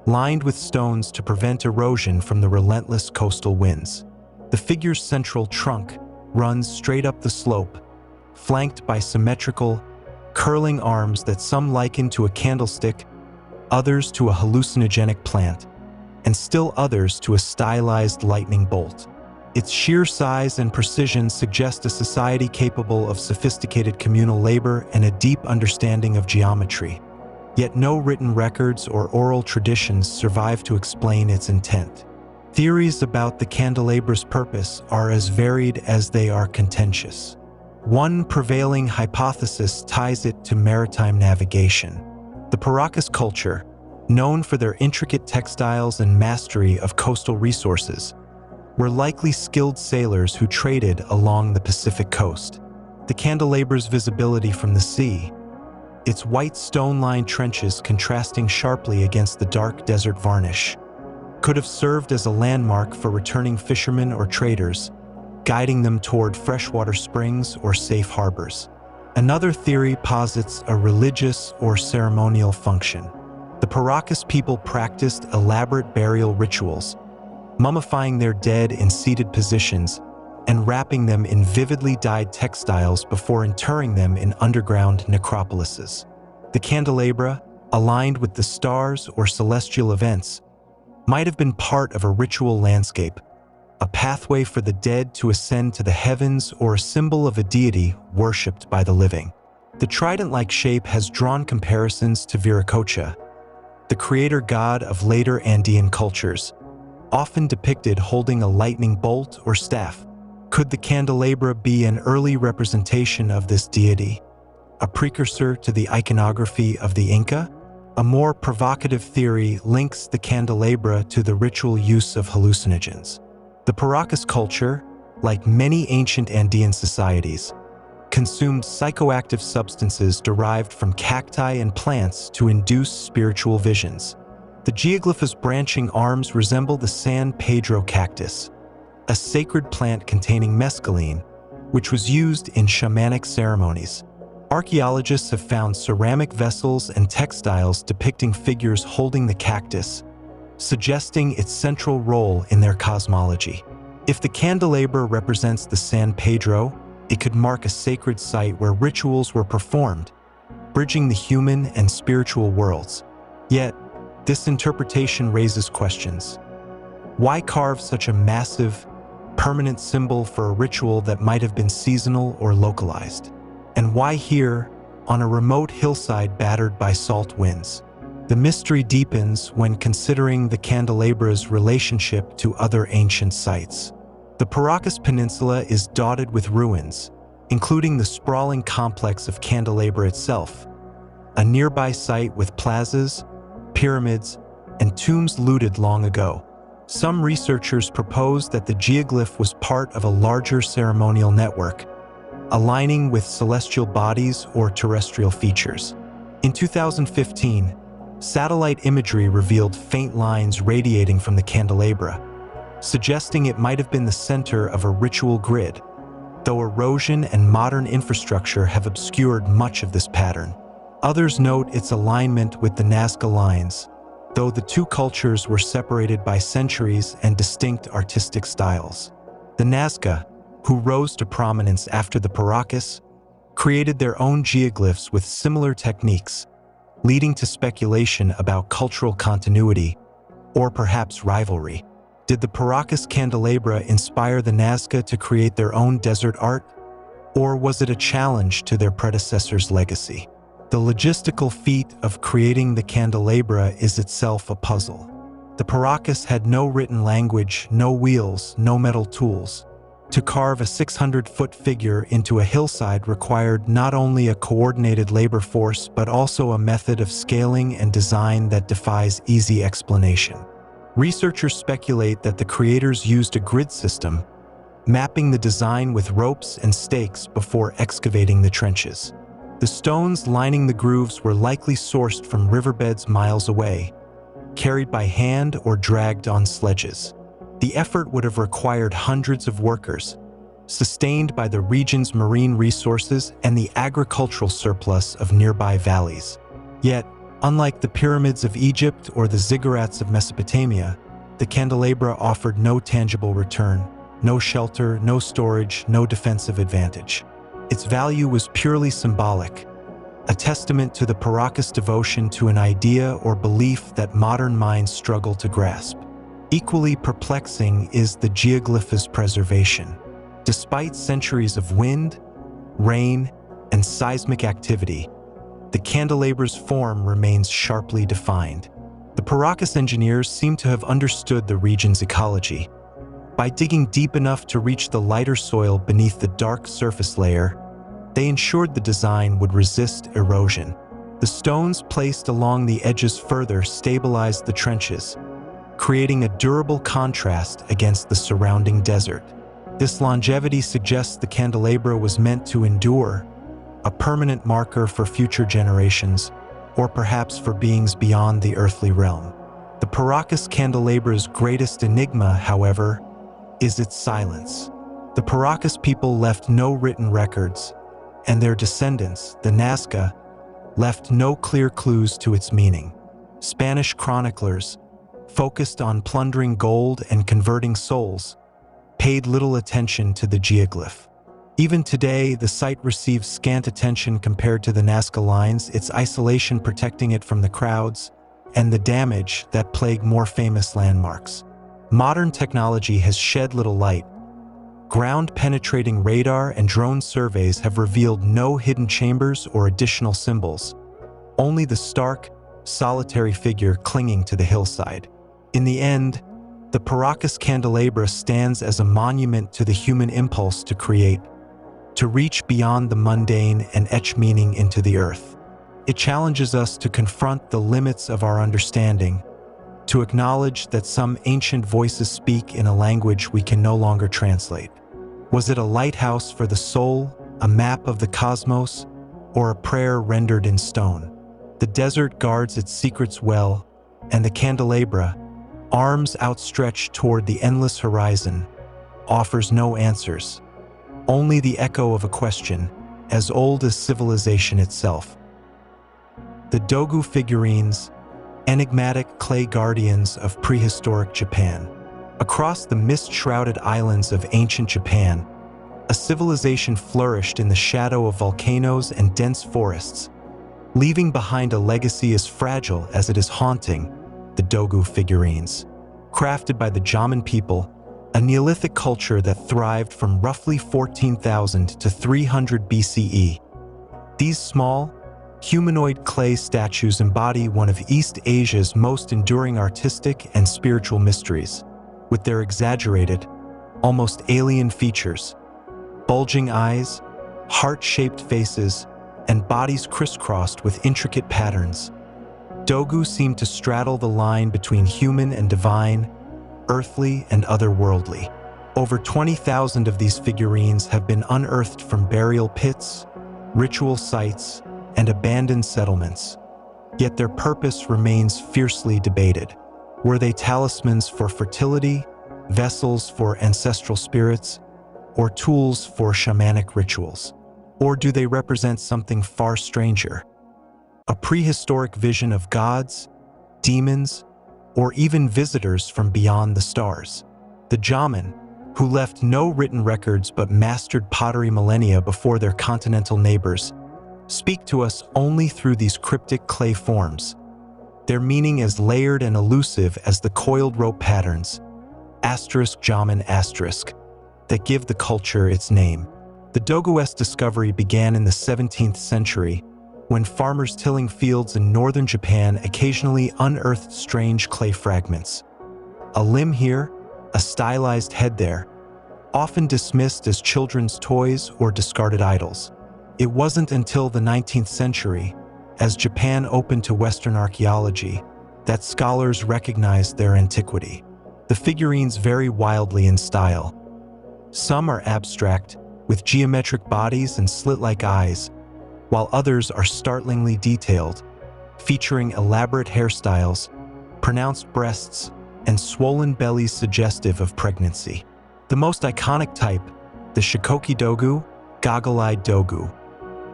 lined with stones to prevent erosion from the relentless coastal winds. The figure's central trunk runs straight up the slope, flanked by symmetrical, curling arms that some liken to a candlestick, others to a hallucinogenic plant, and still others to a stylized lightning bolt. Its sheer size and precision suggest a society capable of sophisticated communal labor and a deep understanding of geometry. Yet no written records or oral traditions survive to explain its intent. Theories about the candelabra's purpose are as varied as they are contentious. One prevailing hypothesis ties it to maritime navigation. The Paracas culture, known for their intricate textiles and mastery of coastal resources, were likely skilled sailors who traded along the Pacific coast. The candelabra's visibility from the sea, its white stone-lined trenches contrasting sharply against the dark desert varnish, could have served as a landmark for returning fishermen or traders, guiding them toward freshwater springs or safe harbors. Another theory posits a religious or ceremonial function. The Paracas people practiced elaborate burial rituals, mummifying their dead in seated positions, and wrapping them in vividly dyed textiles before interring them in underground necropolises. The candelabra, aligned with the stars or celestial events, might have been part of a ritual landscape, a pathway for the dead to ascend to the heavens or a symbol of a deity worshipped by the living. The trident-like shape has drawn comparisons to Viracocha, the creator god of later Andean cultures, often depicted holding a lightning bolt or staff. Could the candelabra be an early representation of this deity, a precursor to the iconography of the Inca? A more provocative theory links the candelabra to the ritual use of hallucinogens. The Paracas culture, like many ancient Andean societies, consumed psychoactive substances derived from cacti and plants to induce spiritual visions. The geoglyph's branching arms resemble the San Pedro cactus, a sacred plant containing mescaline, which was used in shamanic ceremonies. Archaeologists have found ceramic vessels and textiles depicting figures holding the cactus, suggesting its central role in their cosmology. If the candelabra represents the San Pedro, it could mark a sacred site where rituals were performed, bridging the human and spiritual worlds. Yet, this interpretation raises questions. Why carve such a massive, permanent symbol for a ritual that might have been seasonal or localized? And why here, on a remote hillside battered by salt winds? The mystery deepens when considering the candelabra's relationship to other ancient sites. The Paracas Peninsula is dotted with ruins, including the sprawling complex of Candelabra itself, a nearby site with plazas, pyramids, and tombs looted long ago. Some researchers propose that the geoglyph was part of a larger ceremonial network, aligning with celestial bodies or terrestrial features. In 2015, satellite imagery revealed faint lines radiating from the candelabra, suggesting it might have been the center of a ritual grid, though erosion and modern infrastructure have obscured much of this pattern. Others note its alignment with the Nazca lines, though the two cultures were separated by centuries and distinct artistic styles. The Nazca, who rose to prominence after the Paracas, created their own geoglyphs with similar techniques, leading to speculation about cultural continuity or perhaps rivalry. Did the Paracas Candelabra inspire the Nazca to create their own desert art, or was it a challenge to their predecessors' legacy? The logistical feat of creating the candelabra is itself a puzzle. The Paracas had no written language, no wheels, no metal tools. To carve a 600-foot figure into a hillside required not only a coordinated labor force but also a method of scaling and design that defies easy explanation. Researchers speculate that the creators used a grid system, mapping the design with ropes and stakes before excavating the trenches. The stones lining the grooves were likely sourced from riverbeds miles away, carried by hand or dragged on sledges. The effort would have required hundreds of workers, sustained by the region's marine resources and the agricultural surplus of nearby valleys. Yet, unlike the pyramids of Egypt or the ziggurats of Mesopotamia, the candelabra offered no tangible return, no shelter, no storage, no defensive advantage. Its value was purely symbolic, a testament to the Paracas' devotion to an idea or belief that modern minds struggle to grasp. Equally perplexing is the geoglyph's preservation. Despite centuries of wind, rain, and seismic activity, the candelabra's form remains sharply defined. The Paracas engineers seem to have understood the region's ecology. By digging deep enough to reach the lighter soil beneath the dark surface layer, they ensured the design would resist erosion. The stones placed along the edges further stabilized the trenches, creating a durable contrast against the surrounding desert. This longevity suggests the candelabra was meant to endure, a permanent marker for future generations, or perhaps for beings beyond the earthly realm. The Paracas Candelabra's greatest enigma, however, is its silence. The Paracas people left no written records, and their descendants, the Nazca, left no clear clues to its meaning. Spanish chroniclers, focused on plundering gold and converting souls, paid little attention to the geoglyph. Even today, the site receives scant attention compared to the Nazca lines, its isolation protecting it from the crowds, and the damage that plague more famous landmarks. Modern technology has shed little light. Ground-penetrating radar and drone surveys have revealed no hidden chambers or additional symbols, only the stark, solitary figure clinging to the hillside. In the end, the Paracas Candelabra stands as a monument to the human impulse to create, to reach beyond the mundane and etch meaning into the earth. It challenges us to confront the limits of our understanding, to acknowledge that some ancient voices speak in a language we can no longer translate. Was it a lighthouse for the soul, a map of the cosmos, or a prayer rendered in stone? The desert guards its secrets well, and the candelabra, arms outstretched toward the endless horizon, offers no answers, only the echo of a question, as old as civilization itself. The Dogū Figurines, enigmatic clay guardians of prehistoric Japan. Across the mist-shrouded islands of ancient Japan, a civilization flourished in the shadow of volcanoes and dense forests, leaving behind a legacy as fragile as it is haunting. The Dogū Figurines, crafted by the Jaman people, a Neolithic culture that thrived from roughly 14,000 to 300 BCE. These small, humanoid clay statues embody one of East Asia's most enduring artistic and spiritual mysteries, with their exaggerated, almost alien features, bulging eyes, heart-shaped faces, and bodies crisscrossed with intricate patterns. Dogū seem to straddle the line between human and divine, earthly and otherworldly. Over 20,000 of these figurines have been unearthed from burial pits, ritual sites, and abandoned settlements. Yet their purpose remains fiercely debated. Were they talismans for fertility, vessels for ancestral spirits, or tools for shamanic rituals? Or do they represent something far stranger? A prehistoric vision of gods, demons, or even visitors from beyond the stars. The Jaman, who left no written records but mastered pottery millennia before their continental neighbors, speak to us only through these cryptic clay forms, their meaning as layered and elusive as the coiled rope patterns, *Jaman*, that give the culture its name. The Dogū's discovery began in the 17th century, when farmers tilling fields in northern Japan occasionally unearthed strange clay fragments. A limb here, a stylized head there, often dismissed as children's toys or discarded idols. It wasn't until the 19th century, as Japan opened to Western archaeology, that scholars recognized their antiquity. The figurines vary wildly in style. Some are abstract, with geometric bodies and slit-like eyes, while others are startlingly detailed, featuring elaborate hairstyles, pronounced breasts, and swollen bellies suggestive of pregnancy. The most iconic type, the Shikoki Dogū, goggle-eyed Dogū,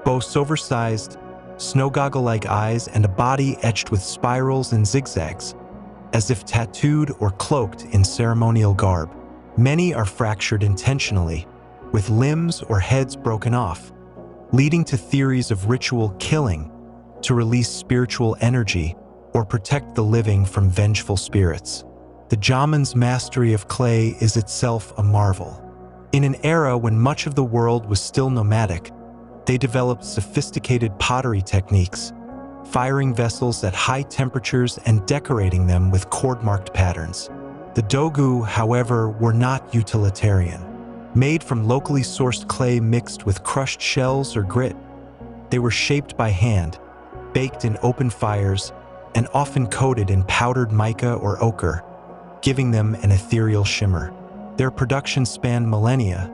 boasts oversized, snow-goggle-like eyes and a body etched with spirals and zigzags, as if tattooed or cloaked in ceremonial garb. Many are fractured intentionally, with limbs or heads broken off, leading to theories of ritual killing to release spiritual energy or protect the living from vengeful spirits. The Jaman's mastery of clay is itself a marvel. In an era when much of the world was still nomadic, they developed sophisticated pottery techniques, firing vessels at high temperatures and decorating them with cord-marked patterns. The Dogū, however, were not utilitarian. Made from locally sourced clay mixed with crushed shells or grit, they were shaped by hand, baked in open fires, and often coated in powdered mica or ochre, giving them an ethereal shimmer. Their production spanned millennia,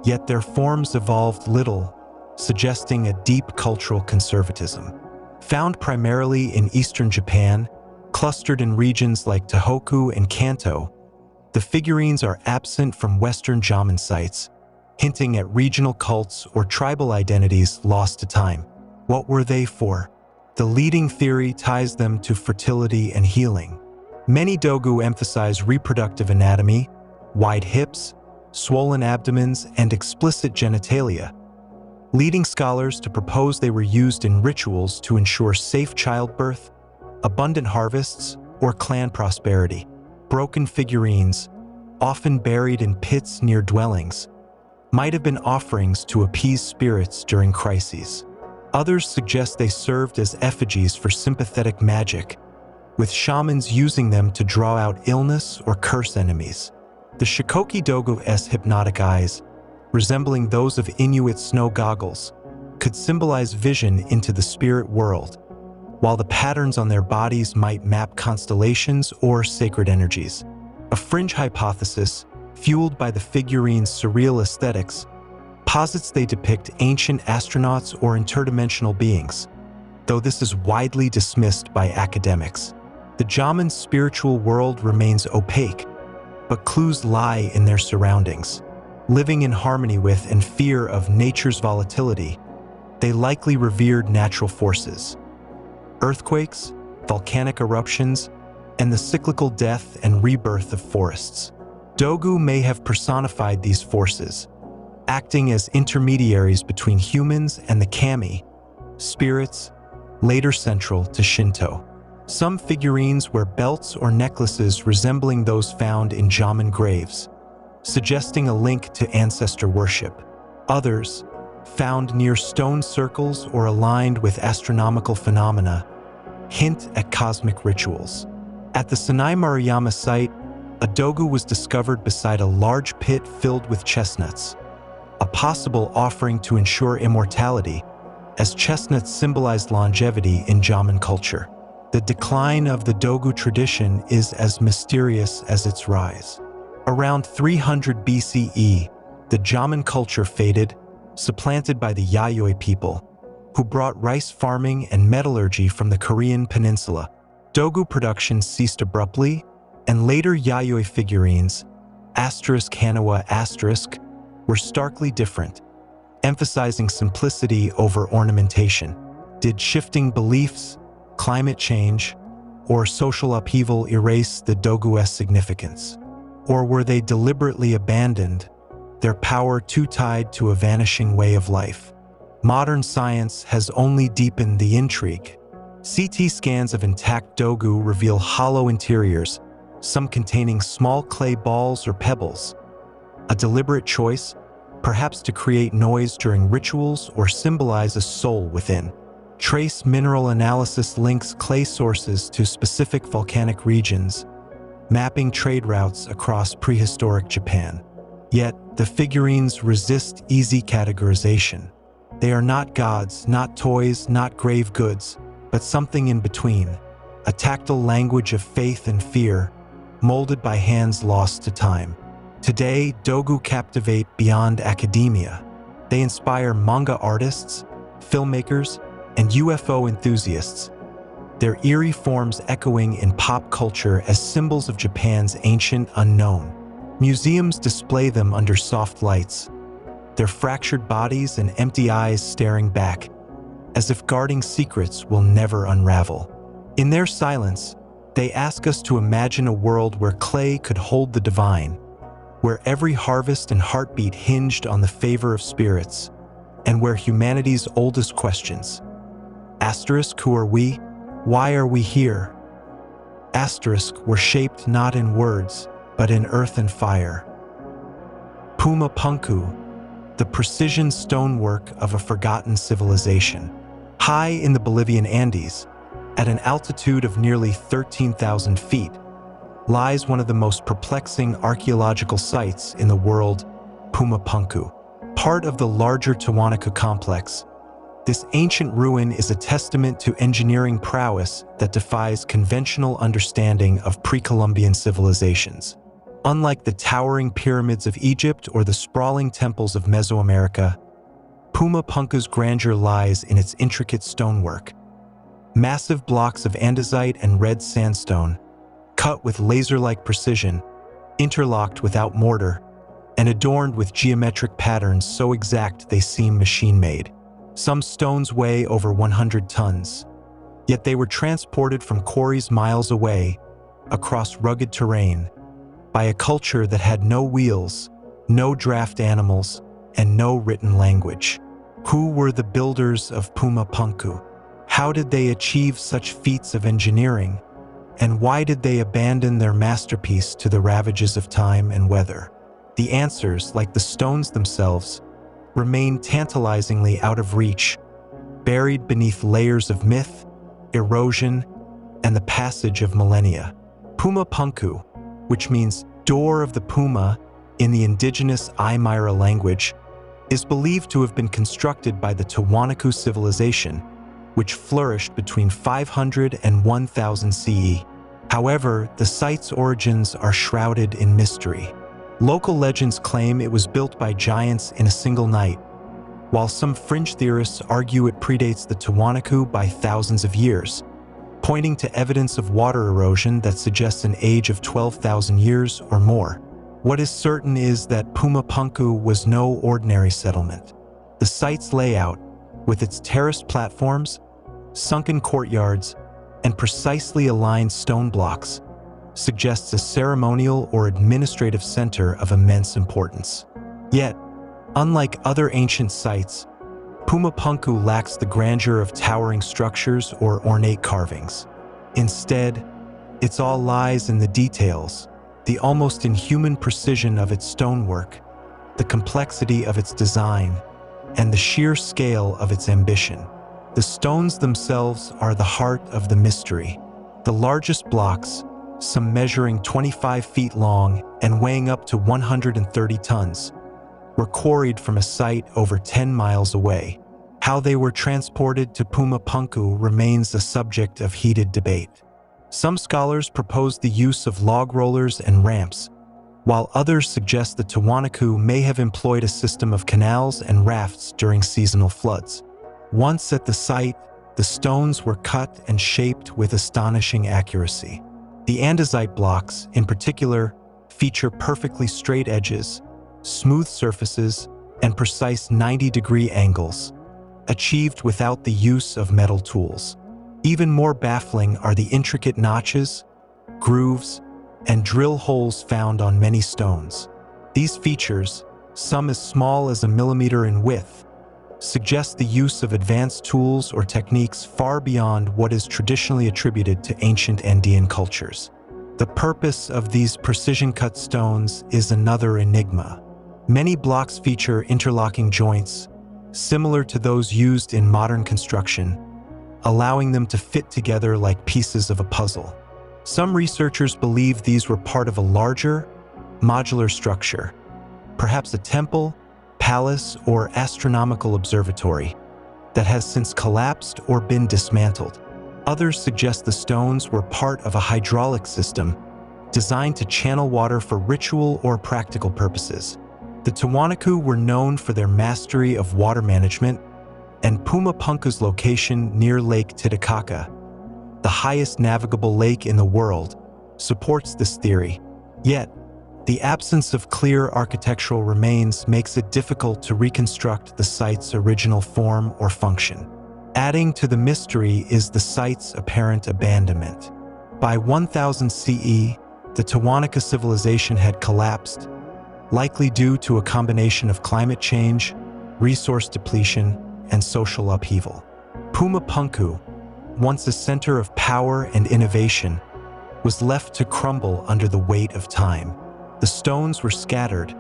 yet their forms evolved little, suggesting a deep cultural conservatism. Found primarily in eastern Japan, clustered in regions like Tohoku and Kanto, the figurines are absent from Western Jaman sites, hinting at regional cults or tribal identities lost to time. What were they for? The leading theory ties them to fertility and healing. Many Dogū emphasize reproductive anatomy, wide hips, swollen abdomens, and explicit genitalia, leading scholars to propose they were used in rituals to ensure safe childbirth, abundant harvests, or clan prosperity. Broken figurines, often buried in pits near dwellings, might have been offerings to appease spirits during crises. Others suggest they served as effigies for sympathetic magic, with shamans using them to draw out illness or curse enemies. The Shikoki Dogū's hypnotic eyes, resembling those of Inuit snow goggles, could symbolize vision into the spirit world, while the patterns on their bodies might map constellations or sacred energies. A fringe hypothesis, fueled by the figurine's surreal aesthetics, posits they depict ancient astronauts or interdimensional beings, though this is widely dismissed by academics. The Jaman's spiritual world remains opaque, but clues lie in their surroundings. Living in harmony with and fear of nature's volatility, they likely revered natural forces. Earthquakes, volcanic eruptions, and the cyclical death and rebirth of forests. Dogū may have personified these forces, acting as intermediaries between humans and the kami, spirits, later central to Shinto. Some figurines wear belts or necklaces resembling those found in Jaman graves, suggesting a link to ancestor worship. Others, found near stone circles or aligned with astronomical phenomena, hint at cosmic rituals. At the Sanai Maruyama site, a dogū was discovered beside a large pit filled with chestnuts, a possible offering to ensure immortality, as chestnuts symbolized longevity in Jaman culture. The decline of the dogū tradition is as mysterious as its rise. Around 300 BCE, the Jaman culture faded, supplanted by the Yayoi people, who brought rice farming and metallurgy from the Korean peninsula. Dogū production ceased abruptly, and later Yayoi figurines, *Hanawa*, were starkly different, emphasizing simplicity over ornamentation. Did shifting beliefs, climate change, or social upheaval erase the dogū's significance? Or were they deliberately abandoned, their power too tied to a vanishing way of life? Modern science has only deepened the intrigue. CT scans of intact dogū reveal hollow interiors, some containing small clay balls or pebbles. A deliberate choice, perhaps to create noise during rituals or symbolize a soul within. Trace mineral analysis links clay sources to specific volcanic regions, mapping trade routes across prehistoric Japan. Yet, the figurines resist easy categorization. They are not gods, not toys, not grave goods, but something in between, a tactile language of faith and fear, molded by hands lost to time. Today, dogū captivate beyond academia. They inspire manga artists, filmmakers, and UFO enthusiasts, their eerie forms echoing in pop culture as symbols of Japan's ancient unknown. Museums display them under soft lights, their fractured bodies and empty eyes staring back, as if guarding secrets will never unravel. In their silence, they ask us to imagine a world where clay could hold the divine, where every harvest and heartbeat hinged on the favor of spirits, and where humanity's oldest questions, who are we? Why are we here? Were shaped not in words, but in earth and fire. Puma Punku, the precision stonework of a forgotten civilization. High in the Bolivian Andes, at an altitude of nearly 13,000 feet, lies one of the most perplexing archaeological sites in the world, Puma Punku. Part of the larger Tiwanaku complex, this ancient ruin is a testament to engineering prowess that defies conventional understanding of pre-Columbian civilizations. Unlike the towering pyramids of Egypt or the sprawling temples of Mesoamerica, Puma Punku's grandeur lies in its intricate stonework. Massive blocks of andesite and red sandstone, cut with laser-like precision, interlocked without mortar, and adorned with geometric patterns so exact they seem machine-made. Some stones weigh over 100 tons, yet they were transported from quarries miles away, across rugged terrain, by a culture that had no wheels, no draft animals, and no written language. Who were the builders of Puma Punku? How did they achieve such feats of engineering? And why did they abandon their masterpiece to the ravages of time and weather? The answers, like the stones themselves, remain tantalizingly out of reach, buried beneath layers of myth, erosion, and the passage of millennia. Puma Punku, which means door of the puma in the indigenous Aymara language, is believed to have been constructed by the Tiwanaku civilization, which flourished between 500 and 1000 CE. However, the site's origins are shrouded in mystery. Local legends claim it was built by giants in a single night, while some fringe theorists argue it predates the Tiwanaku by thousands of years, pointing to evidence of water erosion that suggests an age of 12,000 years or more. What is certain is that Puma Punku was no ordinary settlement. The site's layout, with its terraced platforms, sunken courtyards, and precisely aligned stone blocks, suggests a ceremonial or administrative center of immense importance. Yet, unlike other ancient sites, Puma Punku lacks the grandeur of towering structures or ornate carvings. Instead, its all lies in the details, the almost inhuman precision of its stonework, the complexity of its design, and the sheer scale of its ambition. The stones themselves are the heart of the mystery. The largest blocks, some measuring 25 feet long and weighing up to 130 tons, were quarried from a site over 10 miles away. How they were transported to Puma Punku remains a subject of heated debate. Some scholars propose the use of log rollers and ramps, while others suggest the Tiwanaku may have employed a system of canals and rafts during seasonal floods. Once at the site, the stones were cut and shaped with astonishing accuracy. The andesite blocks, in particular, feature perfectly straight edges, smooth surfaces, and precise 90-degree angles, achieved without the use of metal tools. Even more baffling are the intricate notches, grooves, and drill holes found on many stones. These features, some as small as a millimeter in width, suggest the use of advanced tools or techniques far beyond what is traditionally attributed to ancient Andean cultures. The purpose of these precision-cut stones is another enigma. Many blocks feature interlocking joints, similar to those used in modern construction, allowing them to fit together like pieces of a puzzle. Some researchers believe these were part of a larger, modular structure, perhaps a temple, palace, or astronomical observatory, that has since collapsed or been dismantled. Others suggest the stones were part of a hydraulic system designed to channel water for ritual or practical purposes. The Tiwanaku were known for their mastery of water management, and Puma Punku's location near Lake Titicaca, the highest navigable lake in the world, supports this theory. Yet, the absence of clear architectural remains makes it difficult to reconstruct the site's original form or function. Adding to the mystery is the site's apparent abandonment. By 1000 CE, the Tiwanaku civilization had collapsed, likely due to a combination of climate change, resource depletion, and social upheaval. Puma Punku, once a center of power and innovation, was left to crumble under the weight of time. The stones were scattered,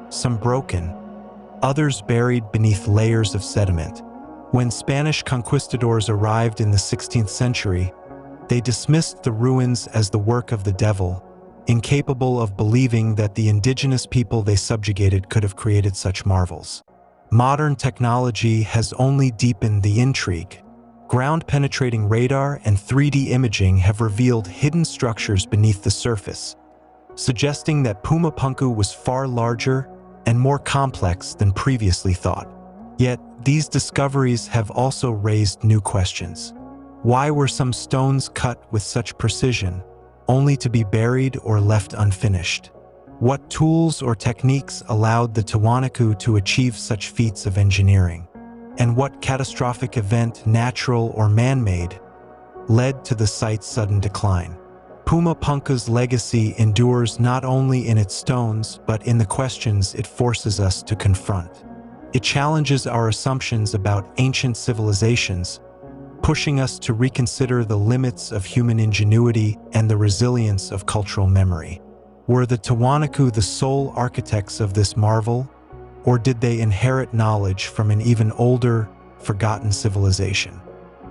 some broken, others buried beneath layers of sediment. When Spanish conquistadors arrived in the 16th century, they dismissed the ruins as the work of the devil, incapable of believing that the indigenous people they subjugated could have created such marvels. Modern technology has only deepened the intrigue. Ground-penetrating radar and 3D imaging have revealed hidden structures beneath the surface, suggesting that Puma Punku was far larger and more complex than previously thought. Yet, these discoveries have also raised new questions. Why were some stones cut with such precision, only to be buried or left unfinished? What tools or techniques allowed the Tiwanaku to achieve such feats of engineering? And what catastrophic event, natural or man-made, led to the site's sudden decline? Puma Punku's legacy endures not only in its stones, but in the questions it forces us to confront. It challenges our assumptions about ancient civilizations, pushing us to reconsider the limits of human ingenuity and the resilience of cultural memory. Were the Tiwanaku the sole architects of this marvel, or did they inherit knowledge from an even older, forgotten civilization?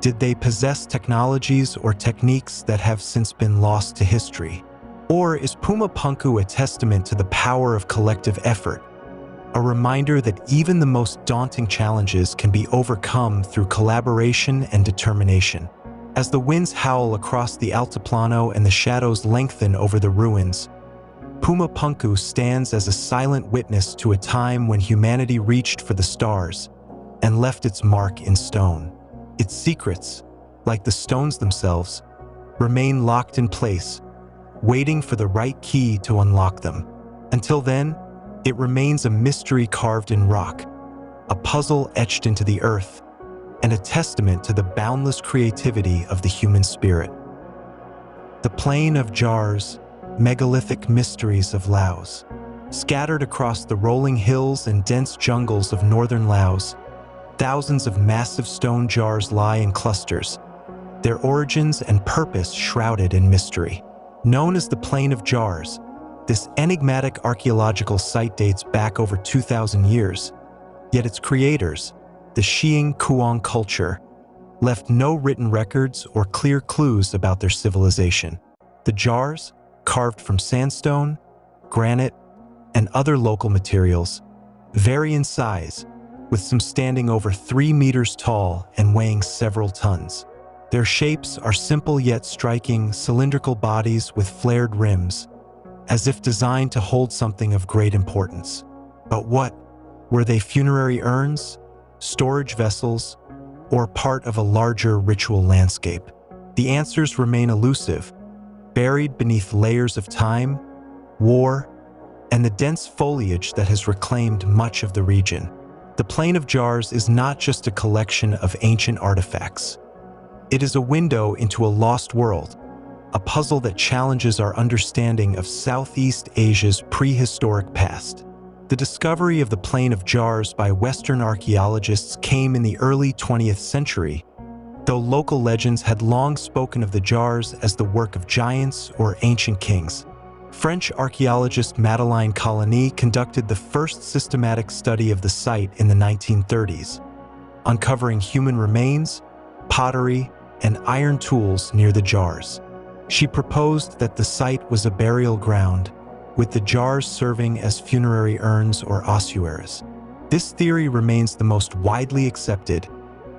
Did they possess technologies or techniques that have since been lost to history? Or is Puma Punku a testament to the power of collective effort, a reminder that even the most daunting challenges can be overcome through collaboration and determination? As the winds howl across the Altiplano and the shadows lengthen over the ruins, Puma Punku stands as a silent witness to a time when humanity reached for the stars and left its mark in stone. Its secrets, like the stones themselves, remain locked in place, waiting for the right key to unlock them. Until then, it remains a mystery carved in rock, a puzzle etched into the earth, and a testament to the boundless creativity of the human spirit. The Plain of Jars, megalithic mysteries of Laos. Scattered across the rolling hills and dense jungles of northern Laos, thousands of massive stone jars lie in clusters, their origins and purpose shrouded in mystery. Known as the Plain of Jars, this enigmatic archaeological site dates back over 2,000 years, yet its creators, the Xiang Kuang culture, left no written records or clear clues about their civilization. The jars, carved from sandstone, granite, and other local materials, vary in size, with some standing over 3 meters tall and weighing several tons. Their shapes are simple yet striking, cylindrical bodies with flared rims, as if designed to hold something of great importance. But what? Were they funerary urns, storage vessels, or part of a larger ritual landscape? The answers remain elusive, buried beneath layers of time, war, and the dense foliage that has reclaimed much of the region. The Plain of Jars is not just a collection of ancient artifacts. It is a window into a lost world, a puzzle that challenges our understanding of Southeast Asia's prehistoric past. The discovery of the Plain of Jars by Western archaeologists came in the early 20th century, though local legends had long spoken of the jars as the work of giants or ancient kings. French archaeologist Madeleine Coligny conducted the first systematic study of the site in the 1930s, uncovering human remains, pottery, and iron tools near the jars. She proposed that the site was a burial ground, with the jars serving as funerary urns or ossuaries. This theory remains the most widely accepted,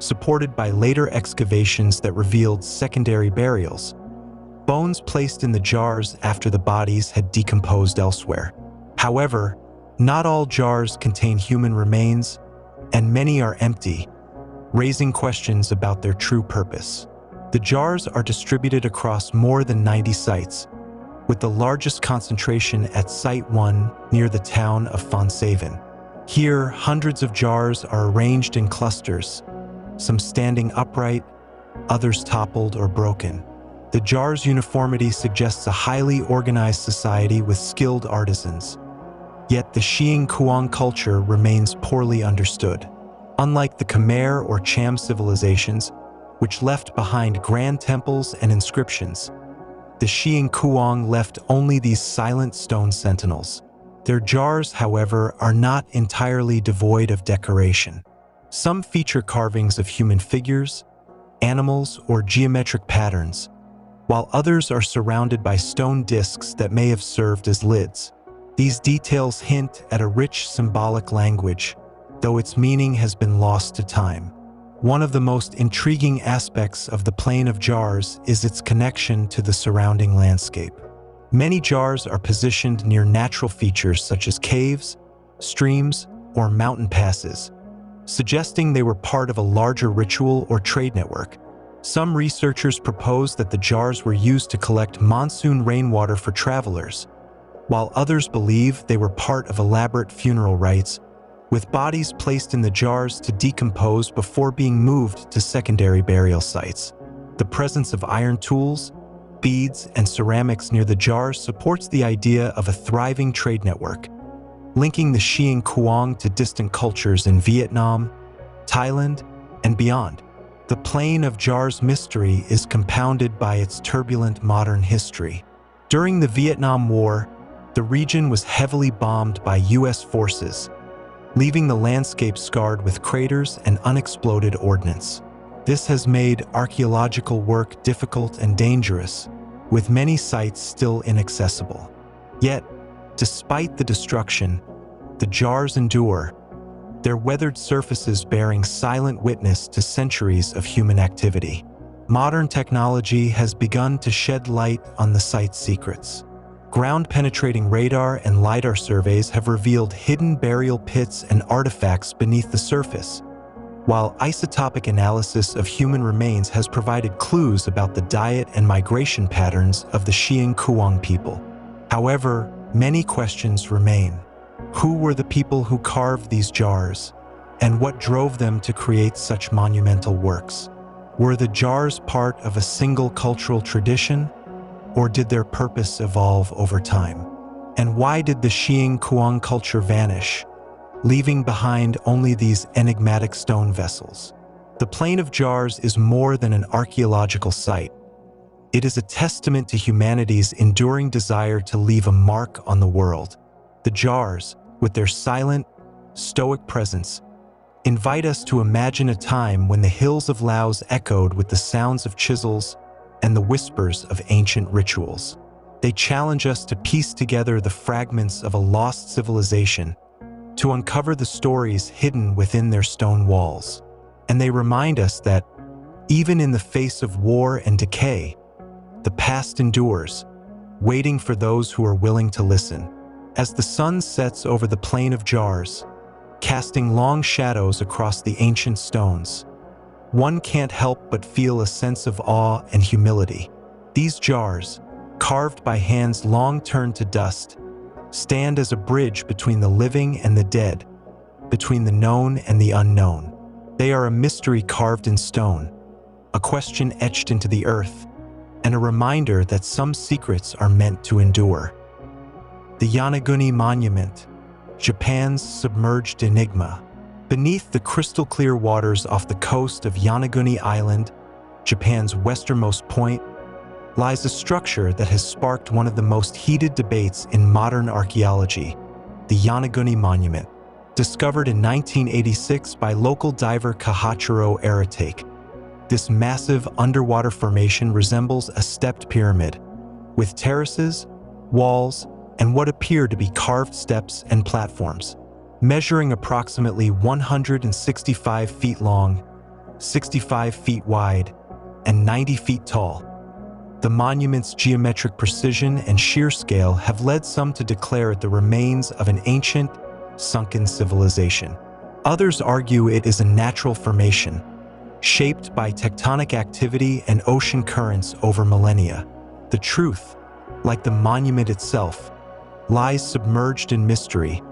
supported by later excavations that revealed secondary burials, bones placed in the jars after the bodies had decomposed elsewhere. However, not all jars contain human remains, and many are empty, raising questions about their true purpose. The jars are distributed across more than 90 sites, with the largest concentration at Site 1 near the town of Fonsaven. Here, hundreds of jars are arranged in clusters, some standing upright, others toppled or broken. The jars' uniformity suggests a highly organized society with skilled artisans. Yet the Xiang Kuang culture remains poorly understood. Unlike the Khmer or Cham civilizations, which left behind grand temples and inscriptions, the Xiang Kuang left only these silent stone sentinels. Their jars, however, are not entirely devoid of decoration. Some feature carvings of human figures, animals, or geometric patterns, while others are surrounded by stone discs that may have served as lids. These details hint at a rich symbolic language, though its meaning has been lost to time. One of the most intriguing aspects of the Plain of Jars is its connection to the surrounding landscape. Many jars are positioned near natural features such as caves, streams, or mountain passes, suggesting they were part of a larger ritual or trade network. Some researchers propose that the jars were used to collect monsoon rainwater for travelers, while others believe they were part of elaborate funeral rites, with bodies placed in the jars to decompose before being moved to secondary burial sites. The presence of iron tools, beads, and ceramics near the jars supports the idea of a thriving trade network, linking the Xiang Kuang to distant cultures in Vietnam, Thailand, and beyond. The Plain of Jars mystery is compounded by its turbulent modern history. During the Vietnam War, the region was heavily bombed by U.S. forces, leaving the landscape scarred with craters and unexploded ordnance. This has made archaeological work difficult and dangerous, with many sites still inaccessible. Yet, despite the destruction, the jars endure, their weathered surfaces bearing silent witness to centuries of human activity. Modern technology has begun to shed light on the site's secrets. Ground-penetrating radar and LiDAR surveys have revealed hidden burial pits and artifacts beneath the surface, while isotopic analysis of human remains has provided clues about the diet and migration patterns of the Xiang Kuang people. However, many questions remain. Who were the people who carved these jars, and what drove them to create such monumental works? Were the jars part of a single cultural tradition, or did their purpose evolve over time? And why did the Xiang Kuang culture vanish, leaving behind only these enigmatic stone vessels? The Plain of Jars is more than an archaeological site. It is a testament to humanity's enduring desire to leave a mark on the world. The jars, with their silent, stoic presence, invite us to imagine a time when the hills of Laos echoed with the sounds of chisels and the whispers of ancient rituals. They challenge us to piece together the fragments of a lost civilization, to uncover the stories hidden within their stone walls. And they remind us that, even in the face of war and decay, the past endures, waiting for those who are willing to listen. As the sun sets over the Plain of Jars, casting long shadows across the ancient stones, one can't help but feel a sense of awe and humility. These jars, carved by hands long turned to dust, stand as a bridge between the living and the dead, between the known and the unknown. They are a mystery carved in stone, a question etched into the earth, and a reminder that some secrets are meant to endure. The Yonaguni Monument, Japan's submerged enigma. Beneath the crystal-clear waters off the coast of Yonaguni Island, Japan's westernmost point, lies a structure that has sparked one of the most heated debates in modern archaeology, the Yonaguni Monument. Discovered in 1986 by local diver Kahachiro Aratake, this massive underwater formation resembles a stepped pyramid, with terraces, walls, and what appear to be carved steps and platforms. Measuring approximately 165 feet long, 65 feet wide, and 90 feet tall, the monument's geometric precision and sheer scale have led some to declare it the remains of an ancient, sunken civilization. Others argue it is a natural formation, shaped by tectonic activity and ocean currents over millennia. The truth, like the monument itself, lies submerged in mystery,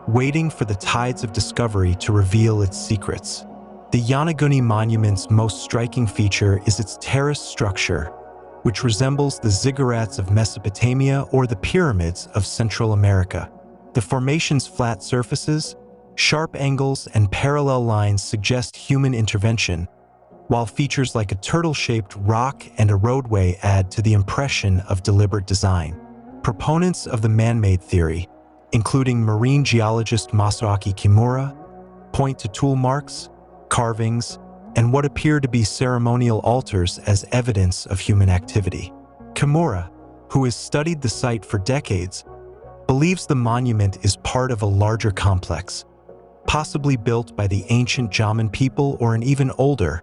waiting for the tides of discovery to reveal its secrets. The Yonaguni Monument's most striking feature is its terrace structure, which resembles the ziggurats of Mesopotamia or the pyramids of Central America. The formation's flat surfaces, sharp angles, and parallel lines suggest human intervention, while features like a turtle-shaped rock and a roadway add to the impression of deliberate design. Proponents of the man-made theory, including marine geologist Masaaki Kimura, point to tool marks, carvings, and what appear to be ceremonial altars as evidence of human activity. Kimura, who has studied the site for decades, believes the monument is part of a larger complex, possibly built by the ancient Jaman people or an even older,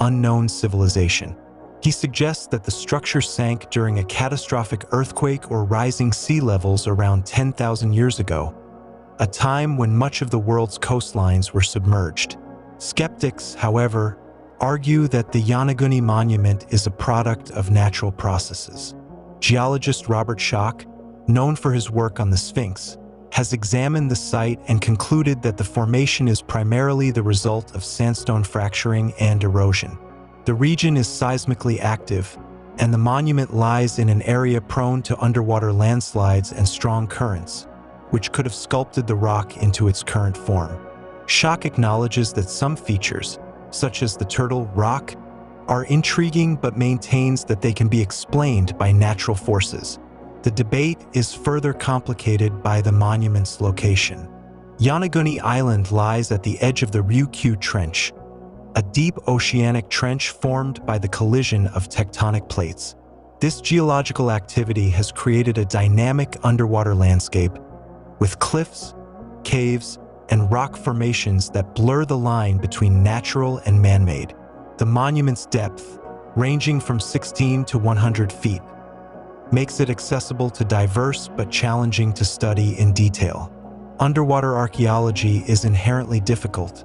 unknown civilization. He suggests that the structure sank during a catastrophic earthquake or rising sea levels around 10,000 years ago, a time when much of the world's coastlines were submerged. Skeptics, however, argue that the Yonaguni Monument is a product of natural processes. Geologist Robert Schoch, known for his work on the Sphinx, has examined the site and concluded that the formation is primarily the result of sandstone fracturing and erosion. The region is seismically active, and the monument lies in an area prone to underwater landslides and strong currents, which could have sculpted the rock into its current form. Shock acknowledges that some features, such as the turtle rock, are intriguing but maintains that they can be explained by natural forces. The debate is further complicated by the monument's location. Yonaguni Island lies at the edge of the Ryukyu Trench, a deep oceanic trench formed by the collision of tectonic plates. This geological activity has created a dynamic underwater landscape with cliffs, caves, and rock formations that blur the line between natural and man-made. The monument's depth, ranging from 16 to 100 feet, makes it accessible to diverse but challenging to study in detail. Underwater archaeology is inherently difficult,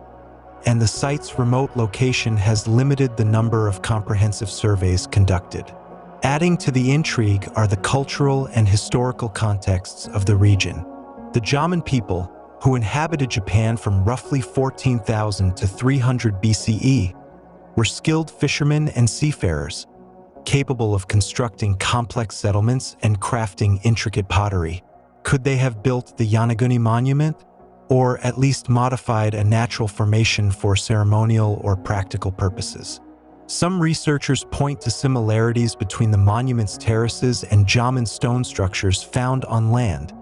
and the site's remote location has limited the number of comprehensive surveys conducted. Adding to the intrigue are the cultural and historical contexts of the region. The Jaman people, who inhabited Japan from roughly 14,000 to 300 BCE, were skilled fishermen and seafarers, capable of constructing complex settlements and crafting intricate pottery. Could they have built the Yonaguni Monument, or at least modified a natural formation for ceremonial or practical purposes? Some researchers point to similarities between the monument's terraces and Jaman stone structures found on land,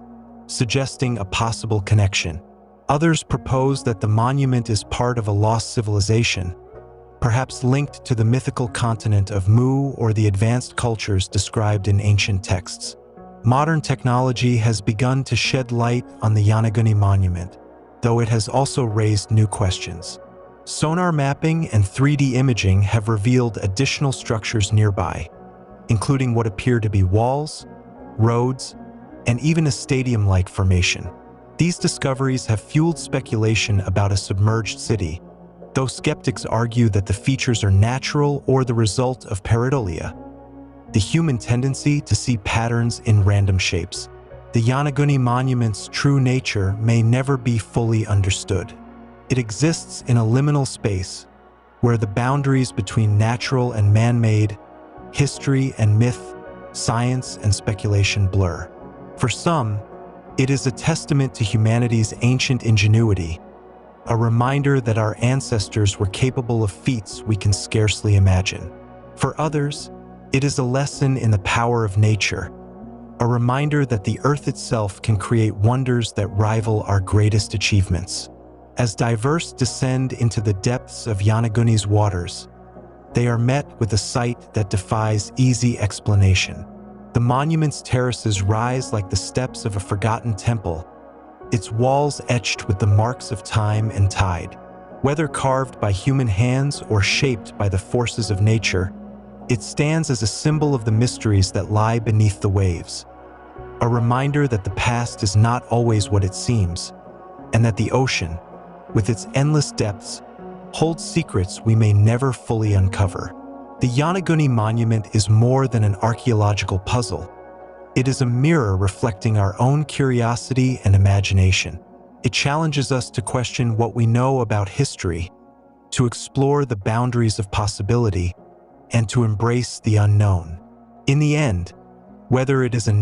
suggesting a possible connection. Others propose that the monument is part of a lost civilization, perhaps linked to the mythical continent of Mu or the advanced cultures described in ancient texts. Modern technology has begun to shed light on the Yonaguni Monument, though it has also raised new questions. Sonar mapping and 3D imaging have revealed additional structures nearby, including what appear to be walls, roads, and even a stadium-like formation. These discoveries have fueled speculation about a submerged city, though skeptics argue that the features are natural or the result of pareidolia, the human tendency to see patterns in random shapes. The Yonaguni Monument's true nature may never be fully understood. It exists in a liminal space where the boundaries between natural and man-made, history and myth, science and speculation blur. For some, it is a testament to humanity's ancient ingenuity, a reminder that our ancestors were capable of feats we can scarcely imagine. For others, it is a lesson in the power of nature, a reminder that the earth itself can create wonders that rival our greatest achievements. As divers descend into the depths of Yonaguni's waters, they are met with a sight that defies easy explanation. The monument's terraces rise like the steps of a forgotten temple, its walls etched with the marks of time and tide. Whether carved by human hands or shaped by the forces of nature, it stands as a symbol of the mysteries that lie beneath the waves, a reminder that the past is not always what it seems, and that the ocean, with its endless depths, holds secrets we may never fully uncover. The Yonaguni Monument is more than an archaeological puzzle. It is a mirror reflecting our own curiosity and imagination. It challenges us to question what we know about history, to explore the boundaries of possibility, and to embrace the unknown. In the end, whether it is a